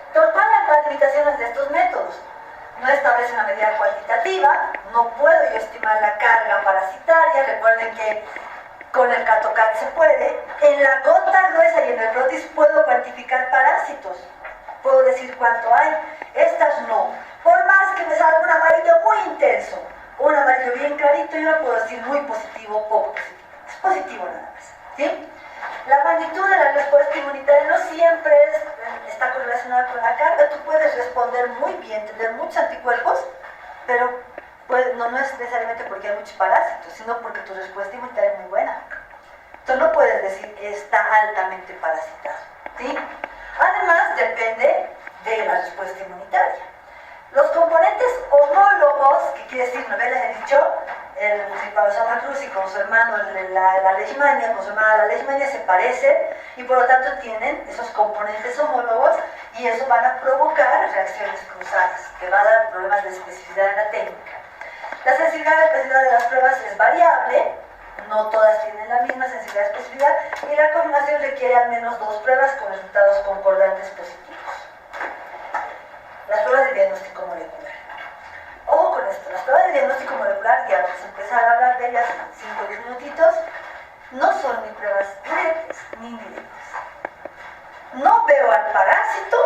S1: Entonces, ¿cuáles son las limitaciones de estos métodos? No establece una medida cuantitativa, no puedo yo estimar la carga parasitaria, recuerden que con el Catocat se puede. En la gota gruesa y en el protis puedo cuantificar parásitos, puedo decir cuánto hay, estas no. Por más que me salga un amarillo muy intenso, un amarillo bien clarito, yo no puedo decir muy positivo o poco positivo, es positivo nada más, ¿sí? La magnitud de la respuesta inmunitaria no siempre está correlacionada con la carga. Tú puedes responder muy bien, tener muchos anticuerpos, pero no es necesariamente porque hay muchos parásitos, sino porque tu respuesta inmunitaria es muy buena. Entonces no puedes decir que está altamente parasitado, ¿sí? Además, depende de la respuesta inmunitaria. Los componentes homólogos, que quiere decir, ¿no les he dicho? El Trypanosoma cruzi con su hermano la leishmania, con su hermana la leishmania se parecen y por lo tanto tienen esos componentes homólogos y eso van a provocar reacciones cruzadas que van a dar problemas de especificidad en la técnica. La sensibilidad y especificidad de las pruebas es variable, no todas tienen la misma sensibilidad y especificidad y la confirmación requiere al menos 2 pruebas con resultados concordantes positivos. Las pruebas de diagnóstico molecular. Ojo con esto, las pruebas de diagnóstico molecular, ya vamos a empezar a hablar de ellas en 5 o 10 minutitos, no son ni pruebas directas ni indirectas. No veo al parásito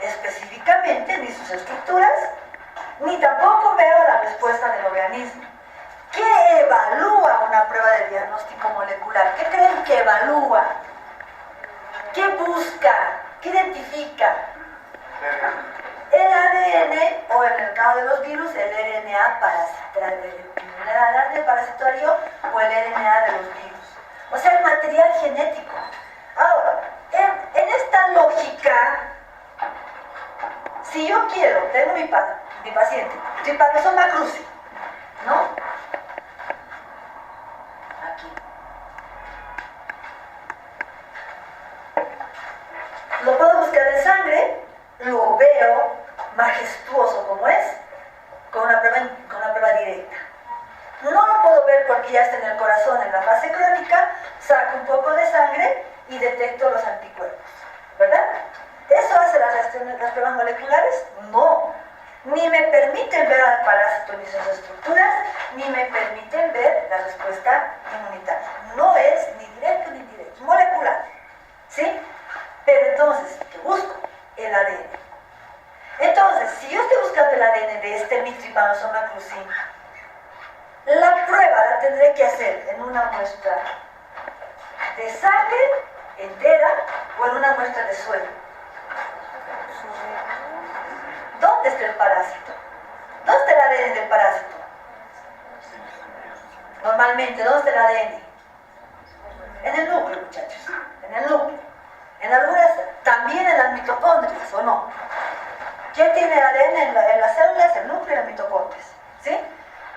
S1: específicamente, ni sus estructuras, ni tampoco veo la respuesta del organismo. ¿Qué evalúa una prueba de diagnóstico molecular? ¿Qué creen que evalúa? ¿Qué busca? ¿Qué identifica? El ADN, o en el caso de los virus, el RNA parasitario o el RNA de los virus. O sea, el material genético. Ahora, en esta lógica, si yo quiero, tengo mi paciente, Trypanosoma cruzi, ¿no? Aquí. Lo puedo buscar en sangre, lo veo majestuoso como es, con una prueba directa. No lo puedo ver porque ya está en el corazón en la fase crónica, saco un poco de sangre y detecto los anticuerpos, ¿verdad? ¿Eso hace las pruebas moleculares? No. Ni me permiten ver al parásito ni sus estructuras, ni me permiten ver la respuesta inmunitaria. No es ni directo ni indirecto, es molecular, ¿sí? Pero entonces, ¿qué busco? El ADN. Entonces, si yo estoy buscando el ADN de este Trypanosoma cruzi, la prueba la tendré que hacer en una muestra de sangre entera o en una muestra de suelo. ¿Dónde está el parásito? ¿Dónde está el ADN del parásito? Normalmente, ¿dónde está el ADN? En el núcleo, muchachos, en el núcleo. En algunas, también en las mitocondrias, ¿o no? ¿Quién tiene ADN en las células? El núcleo y las mitocondrias, ¿sí?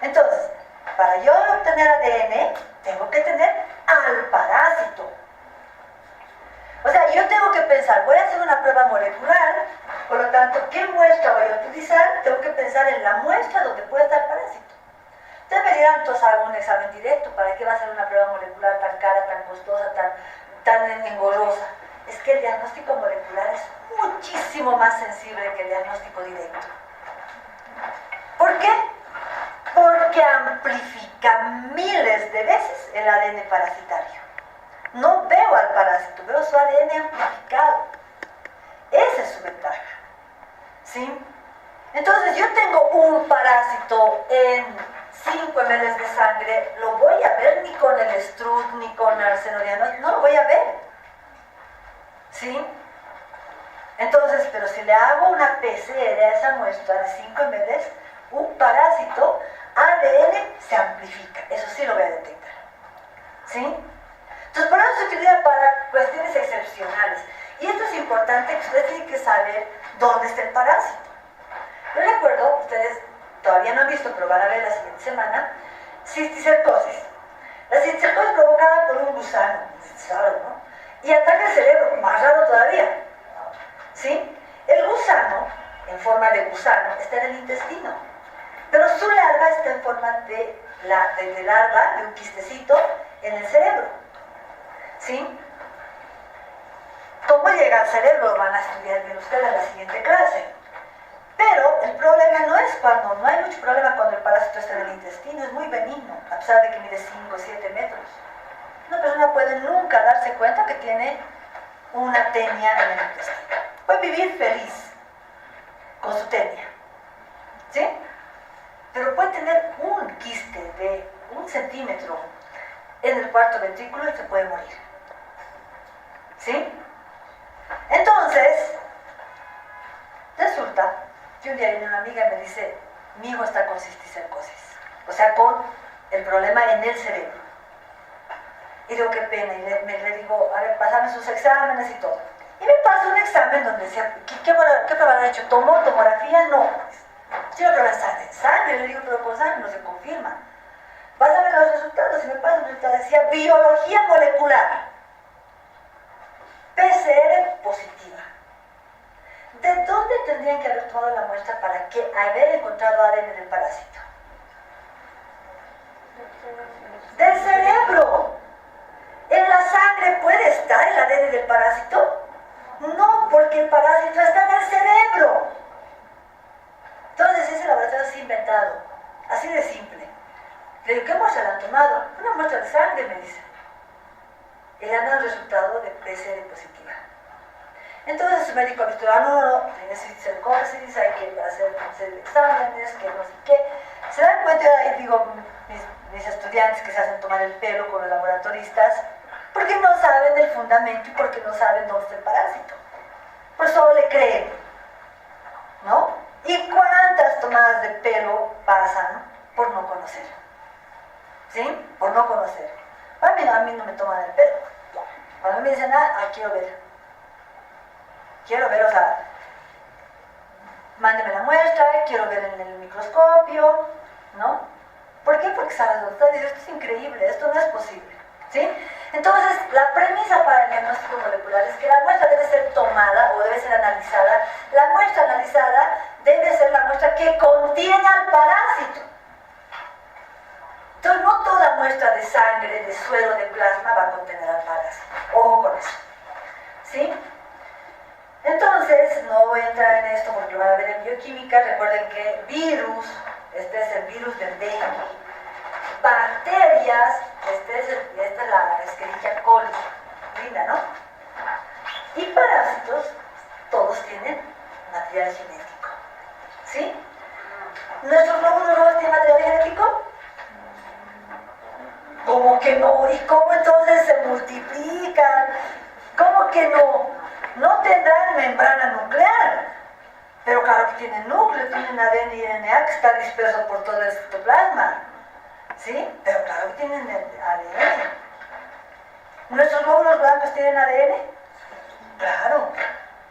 S1: Entonces, para yo obtener ADN, tengo que tener al parásito. O sea, yo tengo que pensar, voy a hacer una prueba molecular, por lo tanto, ¿qué muestra voy a utilizar? Tengo que pensar en la muestra donde puede estar el parásito. Ustedes me dirán, entonces hago un examen directo, ¿para qué va a ser una prueba molecular tan cara, tan costosa, tan engorrosa? Es que el diagnóstico molecular es muchísimo más sensible que el diagnóstico directo. ¿Por qué? Porque amplifica miles de veces el ADN parasitario. No veo al parásito, veo su ADN amplificado. Esa es su ventaja, ¿sí? Entonces yo tengo un parásito en 5 ml de sangre, ¿lo voy a ver ni con el Strut ni con arsenodiano? No lo voy a ver, ¿sí? Entonces, pero si le hago una PCR a esa muestra de 5 ml, un parásito, ADN se amplifica, eso sí lo voy a detectar, ¿sí? Entonces, por eso se utiliza para cuestiones excepcionales. Y esto es importante, que ustedes tienen que saber dónde está el parásito. Yo recuerdo, ustedes todavía no han visto, pero van a ver la siguiente semana, cisticercosis. La cisticercosis provocada por un gusano, ¿saben, no? Y ataca el cerebro, más raro todavía, ¿sí? El gusano, en forma de gusano, está en el intestino, pero su larva está en forma de larva, de un quistecito, en el cerebro, ¿sí? ¿Cómo llega al cerebro? Van a estudiar bien ustedes en la siguiente clase. Pero el problema no es cuando, no hay mucho problema cuando el parásito está en el intestino, es muy benigno, a pesar de que mide 5 o 7 metros. Una persona puede nunca darse cuenta que tiene una tenia en el intestino. Puede vivir feliz con su tenia, ¿sí? Pero puede tener un quiste de 1 centímetro en el cuarto ventrículo y se puede morir, ¿sí? Entonces, resulta que un día viene una amiga y me dice, mi hijo está con cisticercosis, o sea, con el problema en el cerebro. Y digo, qué pena, y le digo, a ver, pásame sus exámenes y todo. Y me pasa un examen donde decía, ¿qué prueba han hecho? ¿Tomografía? No. Quiero prueba de sangre. Sangre, le digo, pero con sangre no se confirma. Pásame los resultados, y me pasa un resultado, decía, biología molecular. PCR positiva. ¿De dónde tendrían que haber tomado la muestra para haber encontrado ADN del parásito? Del cerebro. ¿En la sangre puede estar el ADN del parásito? No, porque el parásito está en el cerebro. Entonces ese laboratorio se ha inventado, así de simple. Le digo, ¿qué muestra le han tomado? Una muestra de sangre, me dice. Y le han dado el resultado de PCR positiva. Entonces su médico ha visto, no, tienes cisticercosis, hay que hacer exámenes, que no sé qué. Se dan cuenta, y digo, mis estudiantes que se hacen tomar el pelo con los laboratoristas, porque no saben el fundamento y porque no saben dónde está el parásito. Pues solo le creen, ¿no? ¿Y cuántas tomadas de pelo pasan por no conocer? ¿Sí? Por no conocer. A mí no me toman el pelo. Cuando me dicen, quiero ver. Quiero ver, o sea, mándeme la muestra, quiero ver en el microscopio, ¿no? ¿Por qué? Porque sabes, doctor, esto es increíble, esto no es posible, ¿sí? Entonces, la premisa para el diagnóstico molecular es que la muestra debe ser tomada o debe ser analizada. La muestra analizada debe ser la muestra que contiene al parásito. Entonces, no toda muestra de sangre, de suero, de plasma va a contener al parásito. Ojo con eso. ¿Sí? Entonces, no voy a entrar en esto porque lo van a ver en bioquímica. Recuerden que virus, este es el virus del dengue. Bacterias, esta es la Escherichia coli, linda, ¿no? Y parásitos, todos tienen material genético. ¿Sí? ¿Nuestros glóbulos rojos tienen material genético? ¿Cómo que no? ¿Y cómo entonces se multiplican? ¿Cómo que no? No tendrán membrana nuclear, pero claro que tienen núcleo, tienen ADN y RNA que está disperso por todo el citoplasma. ¿Sí? Pero claro que tienen ADN. ¿Nuestros glóbulos blancos tienen ADN? Claro.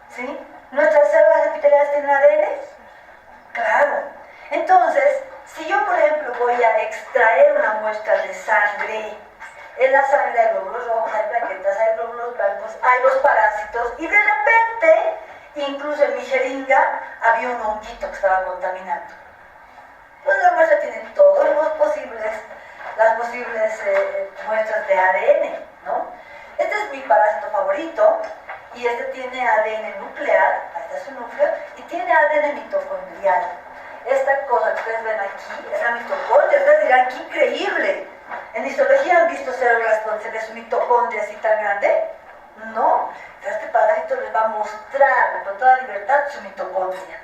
S1: ¿Sí? ¿Nuestras células epiteliales tienen ADN? Claro. Entonces, si yo, por ejemplo, voy a extraer una muestra de sangre, en la sangre hay glóbulos rojos, hay plaquetas, hay glóbulos blancos, hay los parásitos, y de repente, incluso en mi jeringa, había un honguito que estaba contaminando. Pues la muestra tiene todas las posibles muestras de ADN, ¿no? Este es mi parásito favorito, y este tiene ADN nuclear, este es su núcleo, y tiene ADN mitocondrial. Esta cosa que ustedes ven aquí es la mitocondria. Ustedes dirán, ¡qué increíble! ¿En histología han visto células donde se ve su mitocondria así tan grande? No. Este parásito les va a mostrar con toda libertad su mitocondria.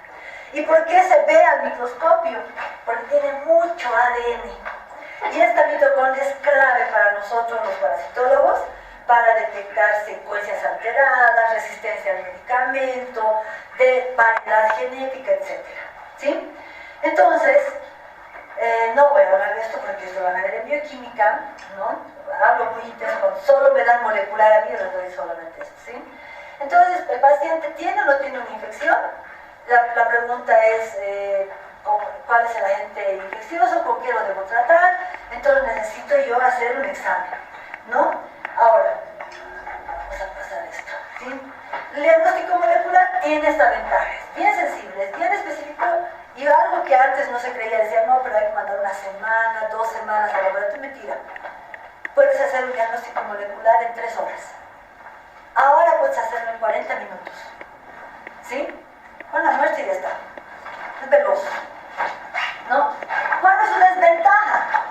S1: ¿Y por qué se ve al microscopio? Porque tiene mucho ADN. Y esta mitocondria es clave para nosotros los parasitólogos para detectar secuencias alteradas, resistencia al medicamento, de variedad genética, etc. ¿Sí? Entonces, no voy a hablar de esto porque esto lo van a ver en bioquímica, ¿no? Hablo muy intenso, solo me dan molecular a mí, les doy solamente eso, ¿sí? Entonces, ¿el paciente tiene o no tiene una infección? La pregunta es, ¿cuál es el agente infeccioso? ¿Con qué lo debo tratar? Entonces necesito yo hacer un examen, ¿no? Ahora, vamos a pasar esto, ¿sí? El diagnóstico molecular tiene esta ventaja, es bien sensible, es bien específico, y algo que antes no se creía, decía, no, pero hay que mandar una semana, 2 semanas al laboratorio. Mentira. Puedes hacer un diagnóstico molecular en 3 horas. Ahora puedes hacerlo en 40 minutos. ¿Sí? Con la muestra y ya está. Es veloz. ¿No? ¿Cuál es su desventaja?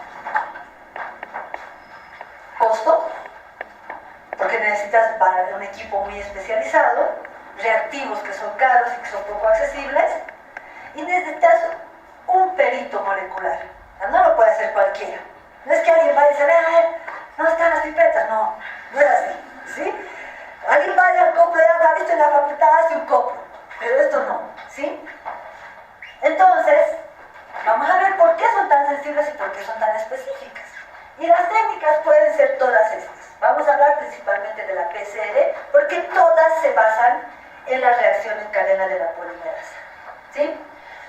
S1: Costo, porque necesitas para un equipo muy especializado, reactivos que son caros y que son poco accesibles, y necesitas un perito molecular. No lo puede hacer cualquiera. No es que alguien vaya y dice, a ver, no están las pipetas. No, no es así. ¿Sí? Alguien vaya al copro, ya ha visto en la facultad, hace un copro. Pero esto no. ¿Sí? Entonces, vamos a ver por qué son tan sensibles y por qué son tan específicas. Y las técnicas pueden ser todas estas. Vamos a hablar principalmente de la PCR, porque todas se basan en la reacción en cadena de la polimerasa. ¿Sí?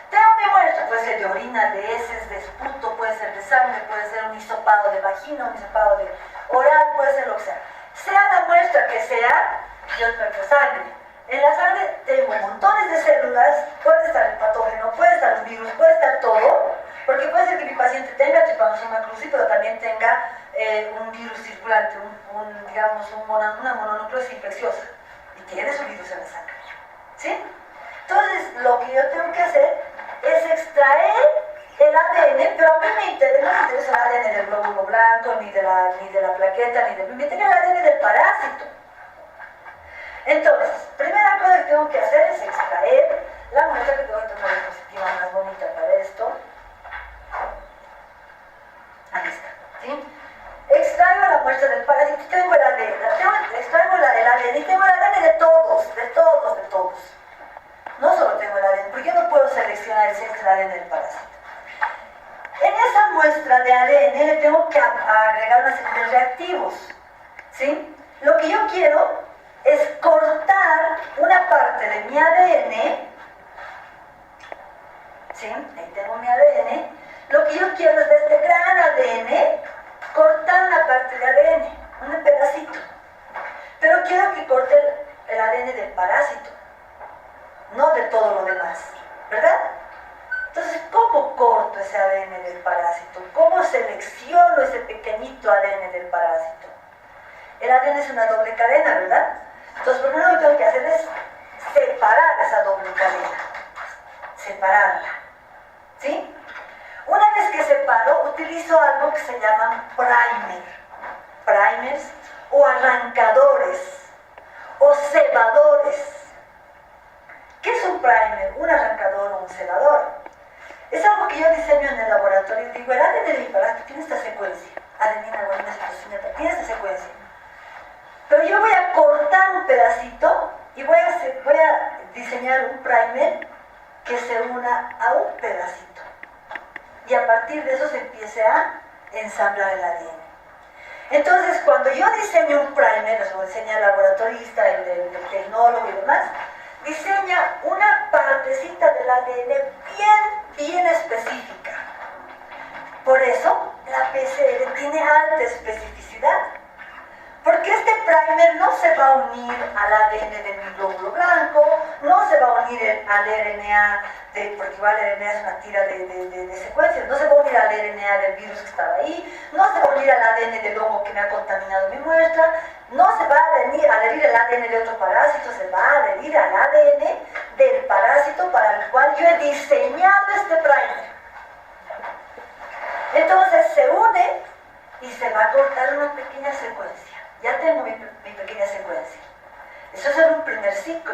S1: Tengo mi muestra, puede ser de orina, de heces, de esputo, puede ser de sangre, puede ser un hisopado de vagina, un hisopado de oral, puede ser lo que sea. Sea la muestra que sea, yo encuentro sangre. En la sangre tengo montones de células, puede estar el patógeno, puede estar un virus, puede estar todo, porque puede ser que mi paciente tenga Trypanosoma cruzi, pero también tenga un virus circulante, una mononucleosis infecciosa, y tiene su virus en la sangre. ¿Sí? Entonces, lo que yo tengo que hacer es extraer el ADN, pero a mí no me interesa el ADN del glóbulo blanco, ni de la plaqueta, me interesa el ADN del parásito. Entonces, primera cosa que tengo que hacer es extraer la muestra, que tengo que tomar la diapositiva más bonita para esto. Ahí está, ¿sí? Extraigo la muestra del parásito, tengo el ADN, extraigo el ADN y tengo el ADN de todos. No solo tengo el ADN, porque yo no puedo seleccionar si es el ADN del parásito. En esa muestra de ADN le tengo que agregar una serie de reactivos, ¿sí? Lo que yo quiero es cortar una parte de mi ADN, ¿sí? Ahí tengo mi ADN. Lo que yo quiero es de este gran ADN, cortar una parte de ADN, un pedacito. Pero quiero que corte el ADN del parásito, no de todo lo demás, ¿verdad? Entonces, ¿cómo corto ese ADN del parásito? ¿Cómo selecciono ese pequeñito ADN del parásito? El ADN es una doble cadena, ¿verdad? Entonces, lo primero que tengo que hacer es separar esa doble cadena. Separarla. ¿Sí? Una vez que separo, utilizo algo que se llama primers o arrancadores o cebadores. ¿Qué es un primer? Un arrancador o un cebador. Es algo que yo diseño en el laboratorio y digo, el ADN de mi parásito tiene esta secuencia. Adenina, guanina, citosina, tiene esta secuencia. Pero yo voy a cortar un pedacito y voy a diseñar un primer que se una a un pedacito. Y a partir de eso se empiece a ensamblar el ADN. Entonces, cuando yo diseño un primer, o diseña el laboratorista, el tecnólogo y demás, diseña una partecita del ADN bien específica. Por eso, la PCR tiene alta especificidad. Porque este primer no se va a unir al ADN de mi glóbulo blanco, no se va a unir al RNA, porque igual el RNA es una tira de secuencias, no se va a unir al RNA del virus que estaba ahí, no se va a unir al ADN del hongo que me ha contaminado mi muestra, no se va a adherir al ADN de otro parásito, se va a adherir al ADN del parásito para el cual yo he diseñado este primer. Entonces se une y se va a cortar una pequeña secuencia. Ya tengo mi pequeña secuencia. Eso es en un primer ciclo,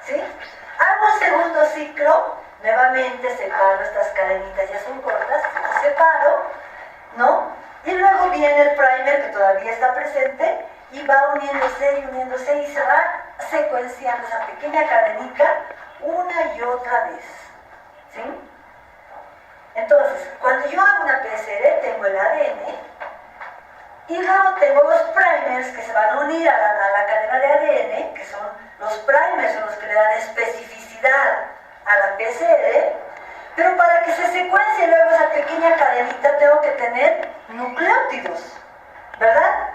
S1: ¿sí? Hago un segundo ciclo, nuevamente separo estas cadenitas, ya son cortas, las separo, ¿no? Y luego viene el primer que todavía está presente y va uniéndose y se va secuenciando esa pequeña cadenita una y otra vez, ¿sí? Entonces, cuando yo hago una PCR, tengo el ADN, y luego tengo los primers que se van a unir a la cadena de ADN, que son los primers, son los que le dan especificidad a la PCR, pero para que se secuencie luego esa pequeña cadenita tengo que tener nucleótidos, ¿verdad?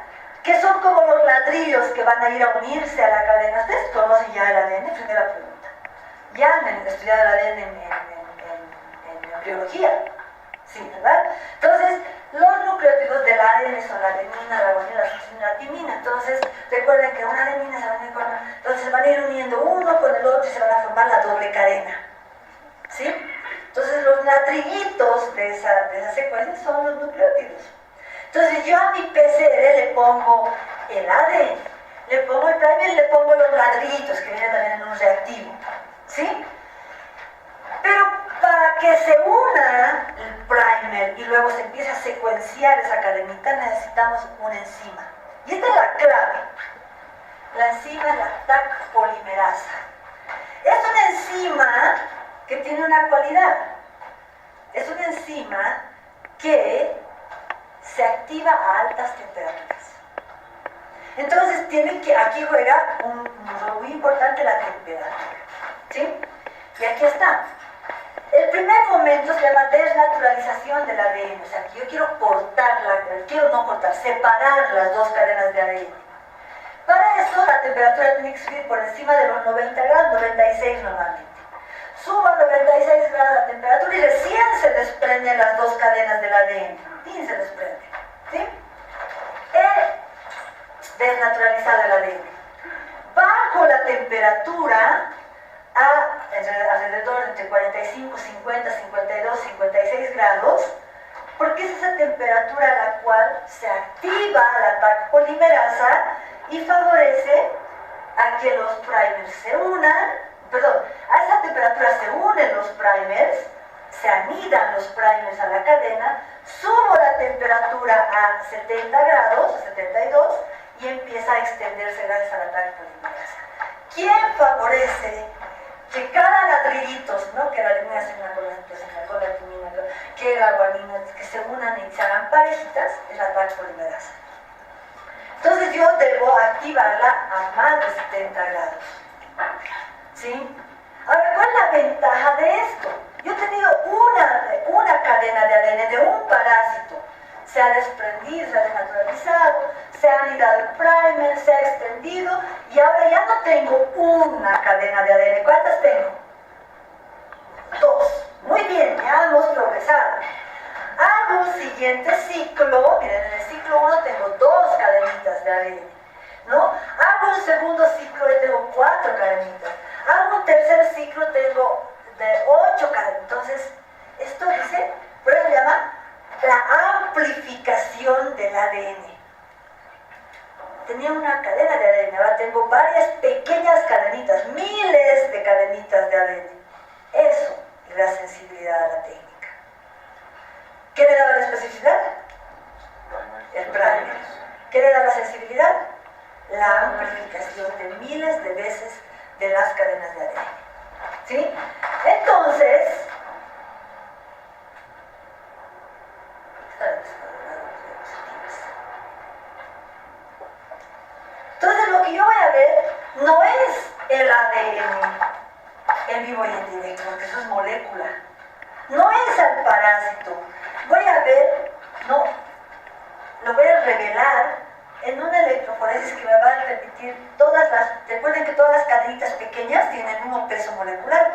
S1: Que son como los ladrillos que van a ir a unirse a la cadena. ¿Ustedes conocen ya el ADN? Primera pregunta. Ya han estudiado el ADN en biología, sí, ¿verdad? Entonces, los nucleótidos del ADN son la adenina, la guanina, la citosina, la timina. Entonces, recuerden que una adenina se va a unir entonces se van a ir uniendo uno con el otro y se van a formar la doble cadena, ¿sí? Entonces, los ladrillitos de esa secuencia son los nucleótidos. Entonces, yo a mi PCR le pongo el ADN, le pongo el primer y le pongo los ladrillitos que vienen también en un reactivo, ¿sí? Pero para que se una el primer y luego se empiece a secuenciar esa cadenita, necesitamos una enzima. Y esta es la clave. La enzima es la TAC polimerasa. Es una enzima que tiene una cualidad. Es una enzima que se activa a altas temperaturas. Entonces, aquí juega un rol muy importante la temperatura, ¿sí? Y aquí está. El primer momento se llama desnaturalización del ADN, o sea, que yo quiero separar las dos cadenas de ADN. Para eso la temperatura tiene que subir por encima de los 90 grados, 96 normalmente. Subo a 96 grados la temperatura y recién se desprenden las dos cadenas del ADN. Y se desprende, ¿sí? He desnaturalizado el ADN. Bajo la temperatura alrededor entre 45, 50, 52, 56 grados, porque es esa temperatura a la cual se activa la TAC polimerasa y favorece a que los primers se unan, a esa temperatura se unen los primers, se anidan los primers a la cadena, subo la temperatura a 70 grados, a 72, y empieza a extenderse gracias a la TAC polimerasa. ¿Quién favorece que cada ladrillitos, ¿no? Que la adenina se una con la citosina, con la timina, que la guanina, que se unan y se hagan parejitas, es la TAC polimerasa. Entonces yo debo activarla a más de 70 grados, ¿sí? Ahora, ¿cuál es la ventaja de esto? Yo he tenido una cadena de ADN de un parásito, se ha desprendido, se ha desnaturalizado, se ha anidado el primer, se ha extendido y ahora ya no tengo una cadena de ADN. ¿Cuántas tengo? 2. Muy bien. hemos progresado. Hago un siguiente ciclo, miren, en el ciclo 1 tengo 2 cadenitas de ADN, ¿no? Hago un segundo ciclo y tengo 4 cadenitas. Hago un tercer ciclo, tengo de 8 cadenitas. Entonces, esto dice, por eso se llama la amplificación del ADN. Tenía una cadena de ADN, ahora tengo varias pequeñas cadenitas, miles de cadenitas de ADN. Eso es la sensibilidad a la técnica. ¿Qué le daba la especificidad? El primer. ¿Qué le da la sensibilidad? La amplificación de miles de veces de las cadenas de ADN. ¿Sí? Entonces, lo que yo voy a ver no es el ADN en vivo y en directo, porque eso es molécula. No es al parásito. Voy a ver, no, lo voy a revelar en una electroforesis que me va a permitir recuerden que todas las cadenitas pequeñas tienen el mismo peso molecular.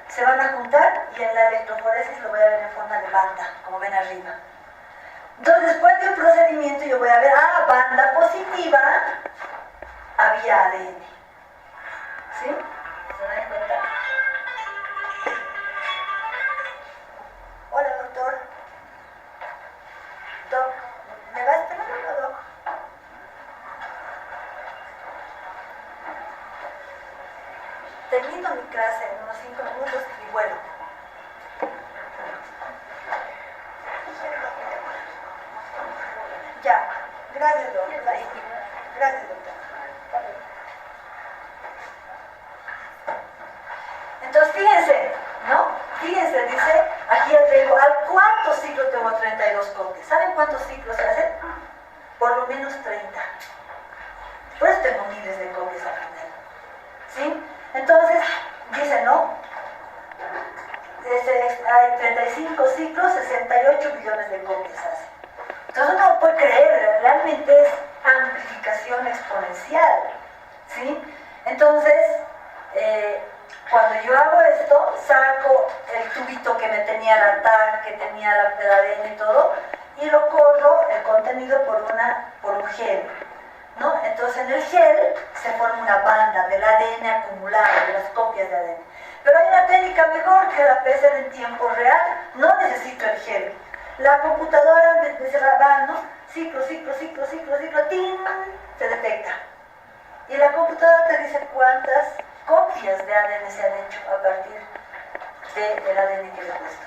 S1: Se van a juntar y en la electroforesis lo voy a ver en forma de banda, como ven arriba. Entonces, después de un procedimiento yo voy a ver, banda positiva, había ADN. ¿Sí? ¿Se dan cuenta? Hola, doctor. Doc, ¿me va a esperar o no, doc? Termino mi clase en unos 5 minutos y vuelo. Ya, gracias, doctor. Gracias, doctor. Entonces, fíjense, ¿no? Fíjense, dice, aquí ya tengo, al cuarto ciclo tengo 32 copias. ¿Saben cuántos ciclos se hacen? Por lo menos 30. Por eso tengo miles de copias al final. ¿Sí? Entonces, dice, ¿no? Hay 35 ciclos, 68 billones de copias hacen. Entonces uno puede creer, realmente es amplificación exponencial. ¿Sí? Entonces, cuando yo hago esto, saco el tubito que me tenía la TAC, que tenía el ADN y todo, y lo corro, el contenido, por un gel, ¿no? Entonces en el gel se forma una banda del ADN acumulado, de las copias de ADN. Pero hay una técnica mejor que la PCR en tiempo real, no necesito el gel. La computadora se va, ¿no? Ciclo, ¡tin! Se detecta. Y la computadora te dice cuántas copias de ADN se han hecho a partir del ADN que le he puesto.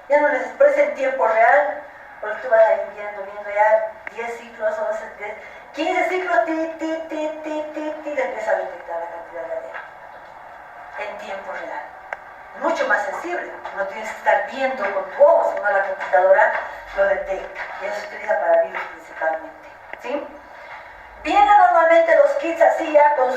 S1: Ya no les expresa en tiempo real, porque tú vas a ir viendo ya 10 ciclos, 11, 10, 15 ciclos, te empieza a detectar la cantidad de ADN en tiempo real. Mucho más sensible, no tienes que estar viendo con tu ojo, sino la computadora lo detecta, y eso se utiliza para virus principalmente. ¿Sí? Vienen normalmente los kits así ya con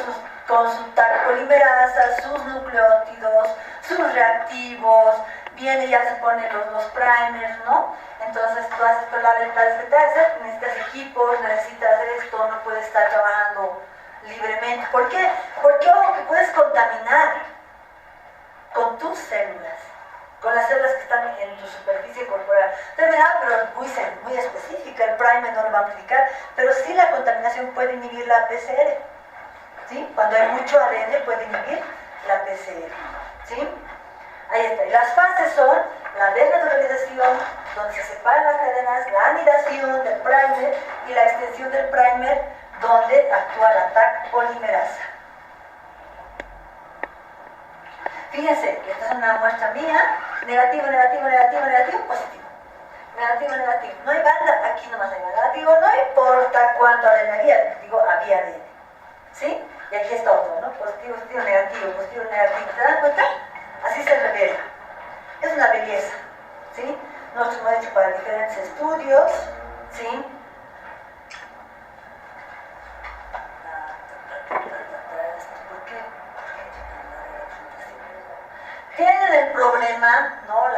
S1: su TAC polimerasa, sus nucleótidos, sus reactivos, viene y ya se ponen los primers, ¿no? Entonces tú haces la desventaja, necesitas equipos, necesitas esto, no puedes estar trabajando libremente. ¿Por qué? Porque ojo, que puedes contaminar con tus células, con las células que están en tu superficie corporal. Entonces, pero muy específica, el primer no lo va a amplificar, pero sí la contaminación puede inhibir la PCR. ¿Sí? Cuando hay mucho ADN puede inhibir la PCR. ¿Sí? Ahí está. Y las fases son la desnaturalización, donde se separan las cadenas, la anidación del primer y la extensión del primer, donde actúa la TAC polimerasa. Fíjense, esta es una muestra mía, negativo, positivo. Negativo. No hay banda, aquí nomás hay banda. Negativo, no importa cuánto ADN había, había ADN. ¿Sí? Y aquí está otro, ¿no? Positivo, negativo. ¿Se dan cuenta? Así se revela. Es una belleza. ¿Sí? Nosotros hemos hecho para diferentes estudios. ¿Sí? ¿Por qué? Tienen el problema, ¿no?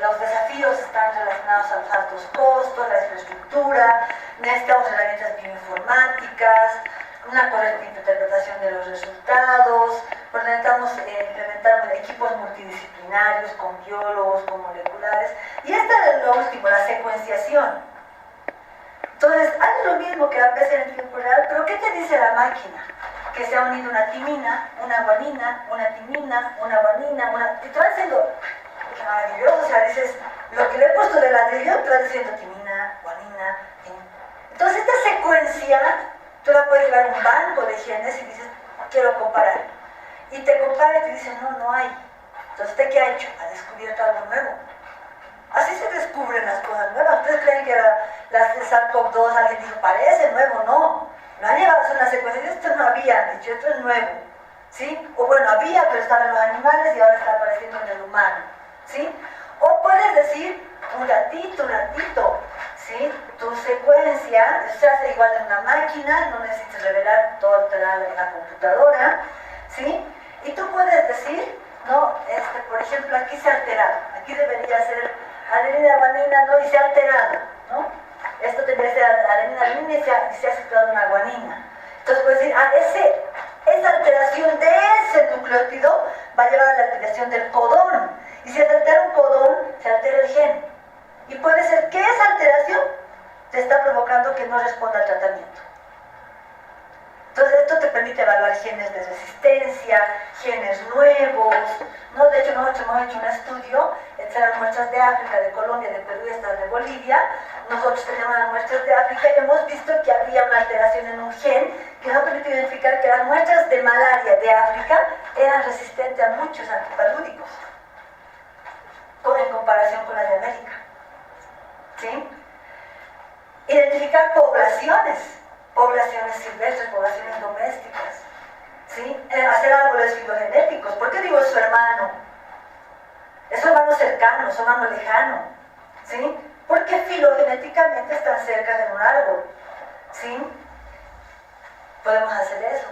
S1: Los desafíos están relacionados a los altos costos, la infraestructura, necesitamos herramientas bioinformáticas, una correcta interpretación comunicación de los resultados, pues necesitamos implementar equipos multidisciplinarios con biólogos, con moleculares, y esta es lo último, la secuenciación. Entonces, haz lo mismo que la PCR en tiempo real, pero ¿qué te dice la máquina? Que se ha unido una timina, una guanina, una timina, una guanina, y te va diciendo, qué maravilloso, o sea, dices, lo que le he puesto de ladrillo, te va diciendo timina, guanina, timina. Entonces, esta secuencia, tú la puedes llevar a un banco de genes y dices, quiero comparar. Y te compara y te dice, no, no hay. Entonces, ¿usted qué ha hecho? Ha descubierto algo nuevo. Así se descubren las cosas nuevas. ¿Ustedes creen que las de SARS-CoV-2 alguien dijo, parece nuevo? No. No han llevado a hacer una secuencia. Esto no había, han dicho, esto es nuevo. ¿Sí? O bueno, había, pero estaba en los animales y ahora está apareciendo en el humano. ¿Sí? O puedes decir, un ratito, ¿sí? Tu secuencia se hace igual en una máquina, no necesitas revelar todo en la computadora, ¿sí? Y tú puedes decir, no, por ejemplo, aquí se ha alterado, aquí debería ser adenina, guanina, ¿no? Y se ha alterado, ¿no? Esto debería ser adenina, guanina y se ha situado una guanina. Entonces puedes decir, esa alteración de ese nucleótido va a llevar a la alteración del codón. Y si se altera un codón, se altera el gen. Y puede ser que esa alteración te está provocando que no responda al tratamiento. Entonces esto te permite evaluar genes de resistencia, genes nuevos, ¿no? De hecho nosotros hemos hecho un estudio, estas eran muestras de África, de Colombia, de Perú y estas de Bolivia. Nosotros teníamos las muestras de África y hemos visto que había una alteración en un gen que nos permitió identificar que las muestras de malaria de África eran resistentes a muchos antipalúdicos en comparación con las de América. ¿Sí? Identificar poblaciones silvestres, poblaciones domésticas, ¿sí? Hacer árboles filogenéticos. ¿Por qué digo su hermano? Es su hermano cercano, su hermano lejano, ¿sí? Porque filogenéticamente están cerca de un árbol, ¿sí? Podemos hacer eso.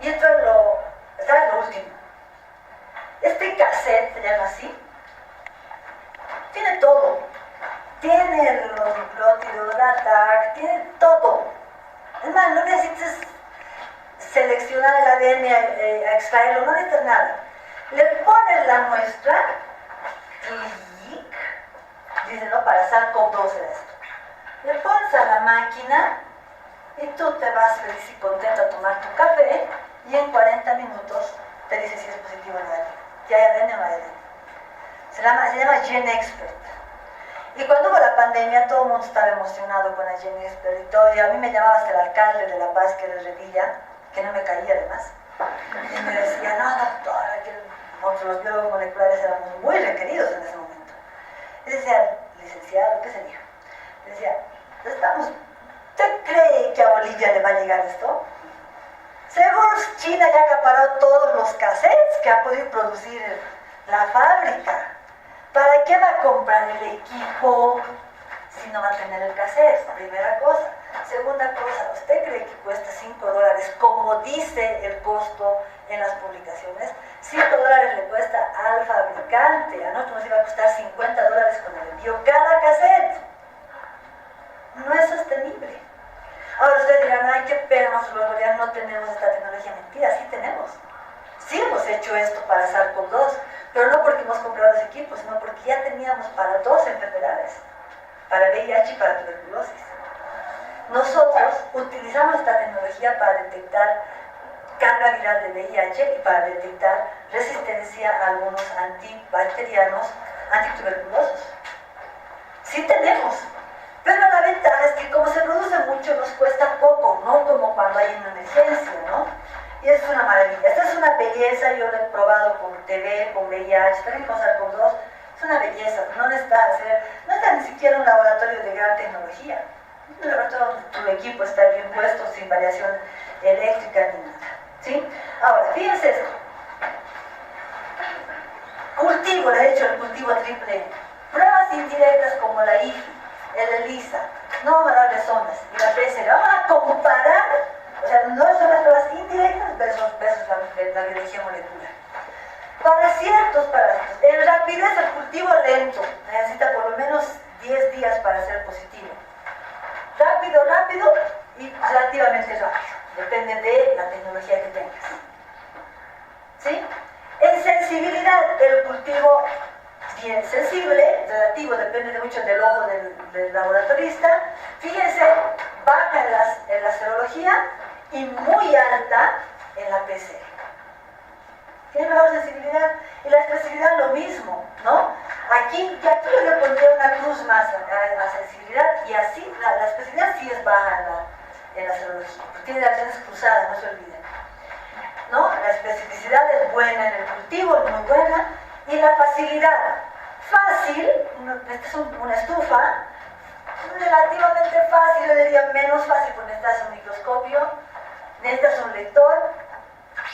S1: Y esto es lo último. Este cassette, se llama así, tiene todo. Tiene los nucleótidos, la tag, tiene todo. Es más, no necesitas seleccionar el ADN a extraerlo, no necesitas nada. Le pones la muestra, clic, dice, no, para SARS-CoV-2 es esto. Le pones a la máquina y tú te vas feliz y contento a tomar tu café y en 40 minutos te dice si es positivo o negativo. Si hay ADN o no hay ADN. Se llama GenExpert. Y cuando hubo la pandemia, todo el mundo estaba emocionado con la GenExpert y todo. Y a mí me llamaba hasta el alcalde de La Paz, que era Revilla, que no me caía además. Y me decía, no, doctora, que nosotros los biólogos moleculares éramos muy requeridos en ese momento. Y decía, licenciado, ¿qué sería? Decía, ¿usted cree que a Bolivia le va a llegar esto? Seguro China ya ha acaparado todos los cassettes que ha podido producir la fábrica. ¿Para qué va a comprar el equipo si no va a tener el cassette? Primera cosa. Segunda cosa, ¿usted cree que cuesta $5 como dice el costo en las publicaciones? $5 le cuesta al fabricante. A nosotros nos iba a costar $50 con el envío cada cassette. No es sostenible. Ahora ustedes dirán, ay, qué pena, nosotros los bolivianos no tenemos esta tecnología. Mentira, sí tenemos. Sí hemos hecho esto para SARS-CoV-2, pero no porque hemos comprado los equipos, sino porque ya teníamos para 2 enfermedades, para VIH y para tuberculosis. Nosotros utilizamos esta tecnología para detectar carga viral de VIH y para detectar resistencia a algunos antibacterianos, antituberculosos. Sí tenemos, pero la ventaja es que como se produce mucho nos cuesta poco, no como cuando hay una emergencia, ¿no? Y es una maravilla, esta es una belleza, yo lo he probado con TB, con VIH, también con SARS-CoV-2, es una belleza, no necesita ni siquiera un laboratorio de gran tecnología, un laboratorio donde tu equipo está bien puesto, sin variación eléctrica ni nada, ¿sí? Ahora, fíjense esto, cultivo, le he hecho el cultivo triple, pruebas indirectas como la IFI, el ELISA, no vamos a hablar de zonas, y la PCR, vamos a comparar. O sea, no son las pruebas indirectas versus la biología molecular. Para ciertos parásitos, en rapidez el cultivo lento necesita por lo menos 10 días para ser positivo. Rápido y relativamente rápido. Depende de sensible, relativo, depende de mucho del ojo del laboratorista. Fíjense, baja en la serología y muy alta en la PCR. Tiene mejor sensibilidad. Y la especificidad lo mismo, ¿no? Aquí yo le pondría una cruz más a la sensibilidad y así la especificidad sí es baja en la serología. Tiene reacciones cruzadas, no se olviden. ¿No? La especificidad es buena en el cultivo, es muy buena. Y la facilidad, fácil, esta es una estufa, relativamente fácil, yo diría menos fácil porque necesitas un microscopio, necesitas un lector,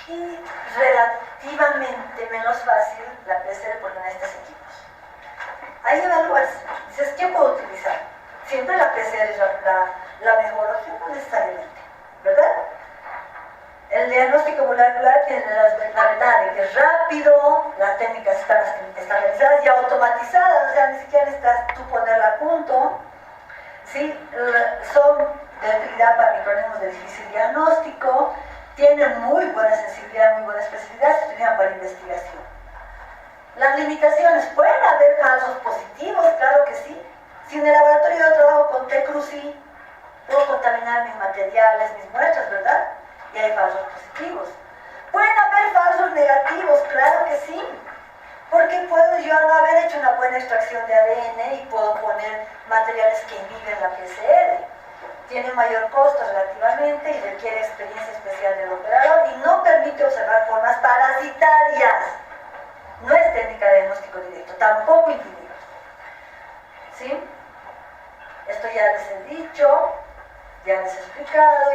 S1: y relativamente menos fácil la PCR porque necesitas equipos. Ahí evalúas, dices, ¿qué puedo utilizar? Siempre la PCR es la mejor opción, no necesariamente, ¿verdad? El diagnóstico molecular tiene la ventaja de que es rápido, las técnicas están estandarizadas y automatizadas, o sea, ni siquiera necesitas tú ponerla a punto. ¿Sí? Son de utilidad para microorganismos de difícil diagnóstico, tienen muy buena sensibilidad, muy buena especificidad, se utilizan para investigación. Las limitaciones, pueden haber falsos positivos, claro que sí. Si en el laboratorio yo trabajo con T-Cruci, puedo contaminar mis materiales, mis muestras, ¿verdad? Y hay falsos positivos. Pueden haber falsos negativos, claro que sí. Porque puedo yo no haber hecho una buena extracción de ADN y puedo poner materiales que inhiben la PCR. Tiene mayor costo relativamente y requiere experiencia especial del operador y no permite observar formas parasitarias. No es técnica de diagnóstico directo, tampoco individuos. ¿Sí? Esto ya les he dicho, ya les he explicado.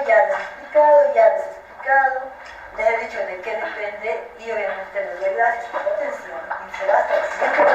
S1: Les he dicho de qué depende y obviamente les doy gracias por la atención y será hasta la siguiente.